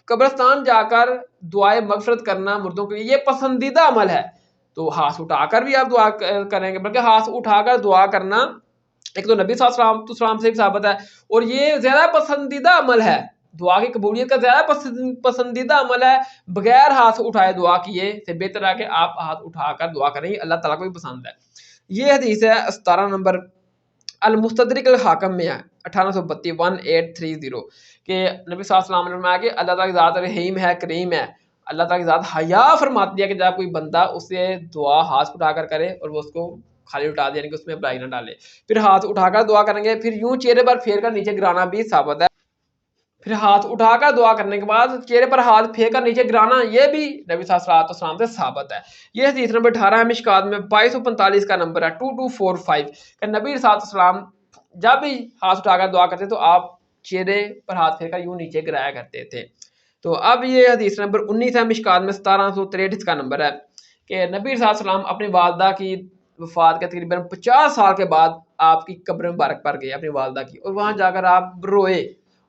[SPEAKER 1] قبرستان جا کر دعائیں مغفرت کرنا مردوں کے لیے یہ پسندیدہ عمل ہے. تو ہاتھ اٹھا کر بھی آپ دعا کریں گے، بلکہ ہاتھ اٹھا کر دعا کرنا ایک تو نبی صلی اللہ علیہ وسلم سے ایک ثابت ہے، اور یہ زیادہ پسندیدہ عمل ہے. دعا کی قبولیت کا زیادہ پسندیدہ عمل ہے بغیر ہاتھ اٹھائے دعا کیے سے بہتر ہے کہ آپ ہاتھ اٹھا کر دعا کریں، اللہ تعالیٰ کو بھی پسند ہے. یہ حدیث ہے 17 نمبر المستدرک الحاکم میں ہے 1832 1830 کہ نبی صلی اللہ علیہ وسلم نے فرمایا کہ اللہ تعالیٰ کی ذات رحیم ہے، کریم ہے. اللہ تعالیٰ کی ذات حیا فرماتی ہے کہ جب کوئی بندہ اسے دعا ہاتھ اٹھا کر کرے اور وہ اس کو خالی اٹھا دے، یعنی کہ اس میں برائی نہ ڈالے. پھر ہاتھ اٹھا کر دعا کریں گے، پھر یوں چہرے پر پھیر کر نیچے گرانا بھی ثابت ہے. پھر ہاتھ اٹھا کر دعا کرنے کے بعد چہرے پر ہاتھ پھیر کر نیچے گرانا یہ بھی نبی صلی اللہ علیہ وسلم سے ثابت ہے. یہ حدیث نمبر 18 ہے مشکات میں 2245 کا نمبر ہے 2245 کہ نبی صلی اللہ علیہ وسلم جب بھی ہاتھ اٹھا کر دعا کرتے تو آپ چہرے پر ہاتھ پھیر کر یوں نیچے گرایا کرتے تھے. تو اب یہ حدیث نمبر 19 ہے مشکات میں 1763 کا نمبر ہے کہ نبی صلی اللہ علیہ وسلم اپنی والدہ کی وفات کے تقریباً 50 سال کے بعد آپ کی قبر مبارک پر گئے اپنی والدہ کی، اور وہاں جا کر آپ روئے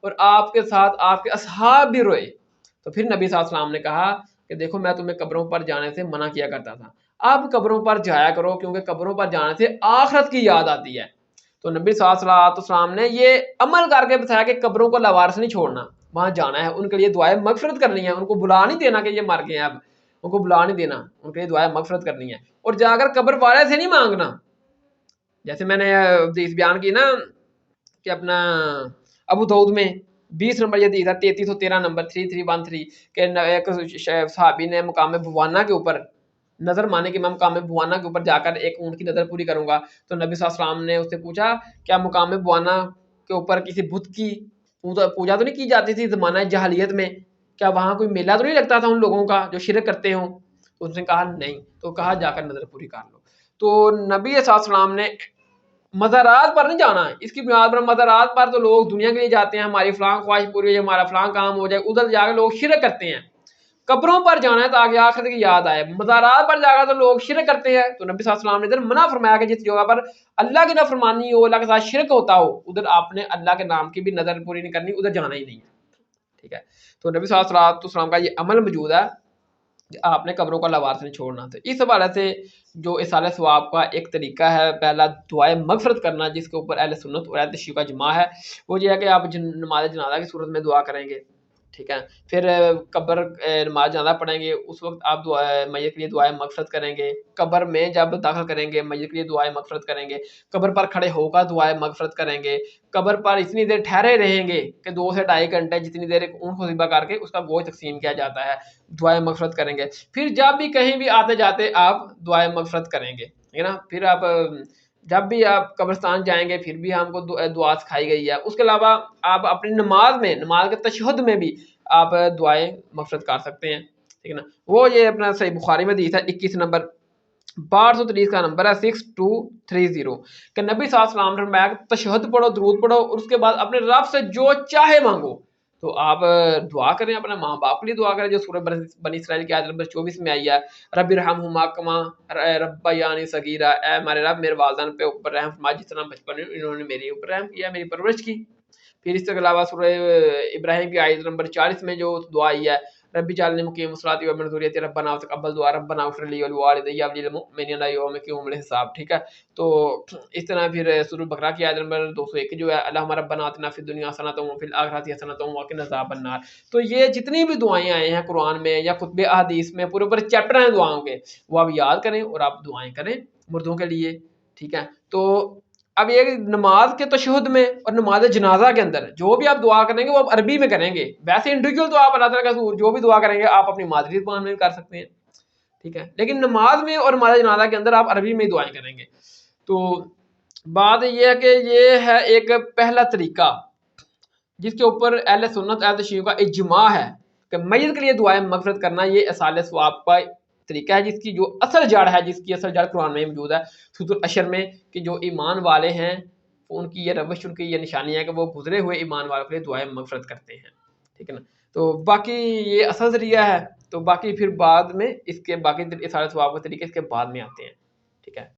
[SPEAKER 1] اور آپ کے ساتھ آپ کے اصحاب بھی روئے. تو پھر نبی صلی اللہ علیہ وسلم نے کہا کہ دیکھو میں تمہیں قبروں پر جانے سے منع کیا کرتا تھا، اب قبروں پر جایا کرو کیونکہ قبروں پر جانے سے آخرت کی یاد آتی ہے. تو نبی صلی اللہ علیہ وسلم نے یہ عمل کر کے بتایا کہ قبروں کو لاوارث نہیں چھوڑنا، وہاں جانا ہے، ان کے لیے دعائیں مغفرت کرنی ہے، ان کو بلا نہیں دینا کہ یہ مر گئے ہیں، اب ان کو بلا نہیں دینا، ان کے لیے دعائیں مغفرت کرنی ہے. اور جا کر قبر والے سے نہیں مانگنا، جیسے میں نے حدیث بیان کی نا کہ اپنا ابو داؤد میں 20 نمبر یہ حدیث ہے 3313 نمبر 3313 کہ ایک صحابی نے مقام بوانا کے اوپر نظر مانے کہ میں مقام بوانا کے اوپر جا کر ایک اونٹ کی نظر پوری کروں گا. تو نبی صلی اللہ علیہ وسلم نے اس سے پوچھا کیا مقام بوانا کے اوپر کسی بت کی پوجا تو نہیں کی جاتی تھی زمانہ جاہلیت میں؟ کیا وہاں کوئی میلہ تو نہیں لگتا تھا ان لوگوں کا جو شرک کرتے ہوں؟ تو اس نے کہا نہیں. تو کہا جا کر نظر پوری کر لو. تو نبی صلی اللہ علیہ وسلم نے مزارات پر نہیں جانا ہے، اس کی بنیاد پر مزارات پر تو لوگ دنیا کے لیے جاتے ہیں، ہماری فلاں خواہش پوری ہو جائے، ہمارا فلاں کام ہو جائے، ادھر جا کے لوگ شرک کرتے ہیں. قبروں پر جانا ہے تاکہ آخرت کی یاد آئے، مزارات پر جا کر تو لوگ شرک کرتے ہیں. تو نبی صلی اللہ علیہ وسلم نے ادھر منع فرمایا کہ جس جگہ پر اللہ کی نافرمانی ہو، اللہ کے ساتھ شرک ہوتا ہو، ادھر آپ نے اللہ کے نام کی بھی نظر پوری نہیں کرنی، ادھر جانا ہی نہیں ہے. ٹھیک ہے. تو نبی صلی اللہ علیہ وسلم کا یہ عمل موجود ہے کہ آپ نے قبروں کا لوارث نہیں چھوڑنا. تو اس حوالے سے جو اصالہ ثواب کا ایک طریقہ ہے پہلا دعائیں مغفرت کرنا، جس کے اوپر اہل سنت اور اہل تشیع کا اجماع ہے، وہ یہ ہے کہ آپ نماز جنازہ کی صورت میں دعا کریں گے. ٹھیک ہے. پھر قبر نماز جنازہ پڑھیں گے، اس وقت آپ میت کے لیے دعائیں مغفرت کریں گے. قبر میں جب داخل کریں گے میت کے لیے دعائیں مغفرت کریں گے. قبر پر کھڑے ہو کر دعائیں مغفرت کریں گے. قبر پر اتنی دیر ٹھہرے رہیں گے کہ 2 سے 2.5 گھنٹے جتنی دیر ایک اونٹ کو ذبح کر کے اس کا گوشت تقسیم کیا جاتا ہے، دعائیں مغفرت کریں گے. پھر جب بھی کہیں بھی آتے جاتے آپ دعائیں مغفرت کریں گے، ٹھیک ہے نا. پھر آپ جب بھی آپ قبرستان جائیں گے پھر بھی ہم کو دعا سکھائی گئی ہے. اس کے علاوہ آپ اپنی نماز کے تشہد میں بھی آپ دعائیں مغفرت کر سکتے ہیں، ٹھیک ہے نا. وہ یہ اپنا صحیح بخاری میں حدیث ہے 21 نمبر 1230 کا نمبر ہے 6230 کہ نبی صلی اللہ علیہ وسلم نے فرمایا کہ تشہد پڑھو، درود پڑھو اور اس کے بعد اپنے رب سے جو چاہے مانگو. تو آپ دعا کریں، اپنے ماں باپ کے لیے دعا کریں جو سورہ بنی اسرائیل کی آیت نمبر 24 میں آئی ہے، رب ارحمہما کما ربیانی صغیرا، اے ہمارے رب میرے والدین پہ اوپر رحم فرما جس طرح بچپن میں انہوں نے میرے اوپر رحم کیا، میری پرورش کی. پھر اس کے علاوہ سورہ ابراہیم کی آیت نمبر 40 میں جو دعا آئی ہے، ربی جعلنی مقیم الصلاۃ ومن ذریتی ربنا وتقبل دعا ربنا اغفر لی ولوالدی وللمؤمنین یوم یقوم الحساب. ٹھیک ہے. تو اس طرح پھر سورہ بقرہ کی آیت نمبر 201 جو ہے اللہم ربنا آتنا فی الدنیا حسنۃ وفی الآخرۃ حسنۃ وقنا عذاب النار. تو یہ جتنی بھی دعائیں آئے ہیں قرآن میں یا خطبہ احادیث میں، پورے چیپٹر ہیں دعاؤں کے، وہ آپ یاد کریں اور آپ دعائیں کریں مردوں کے لیے. ٹھیک ہے. تو اب یہ نماز کے تشہد میں اور نماز جنازہ کے اندر جو بھی آپ دعا کریں گے وہ آپ عربی میں کریں گے. ویسے انڈیویجول تو آپ اللہ تعالیٰ کا جو بھی دعا کریں گے آپ اپنی مادری زبان میں کر سکتے ہیں، ٹھیک ہے. لیکن نماز میں اور نماز جنازہ کے اندر آپ عربی میں دعائیں کریں گے. تو بات یہ ہے کہ یہ ہے ایک پہلا طریقہ جس کے اوپر اہل سنت اہل تشیع کا اجماع ہے کہ میت کے لیے دعائیں مغفرت کرنا یہ اصالہ ثواب کا طریقہ ہے، جس کی جو اصل جڑ ہے، جس کی اصل جڑ قرآن میں موجود ہے سورۃ الحشر میں کہ جو ایمان والے ہیں ان کی یہ روش، ان کی یہ نشانی ہے کہ وہ گزرے ہوئے ایمان والوں کے لیے دعائیں مغفرت کرتے ہیں. ٹھیک ہے نا. تو باقی یہ اصل ذریعہ ہے. تو باقی پھر بعد میں اس کے باقی اصالہ ثواب کے طریقے اس کے بعد میں آتے ہیں. ٹھیک ہے.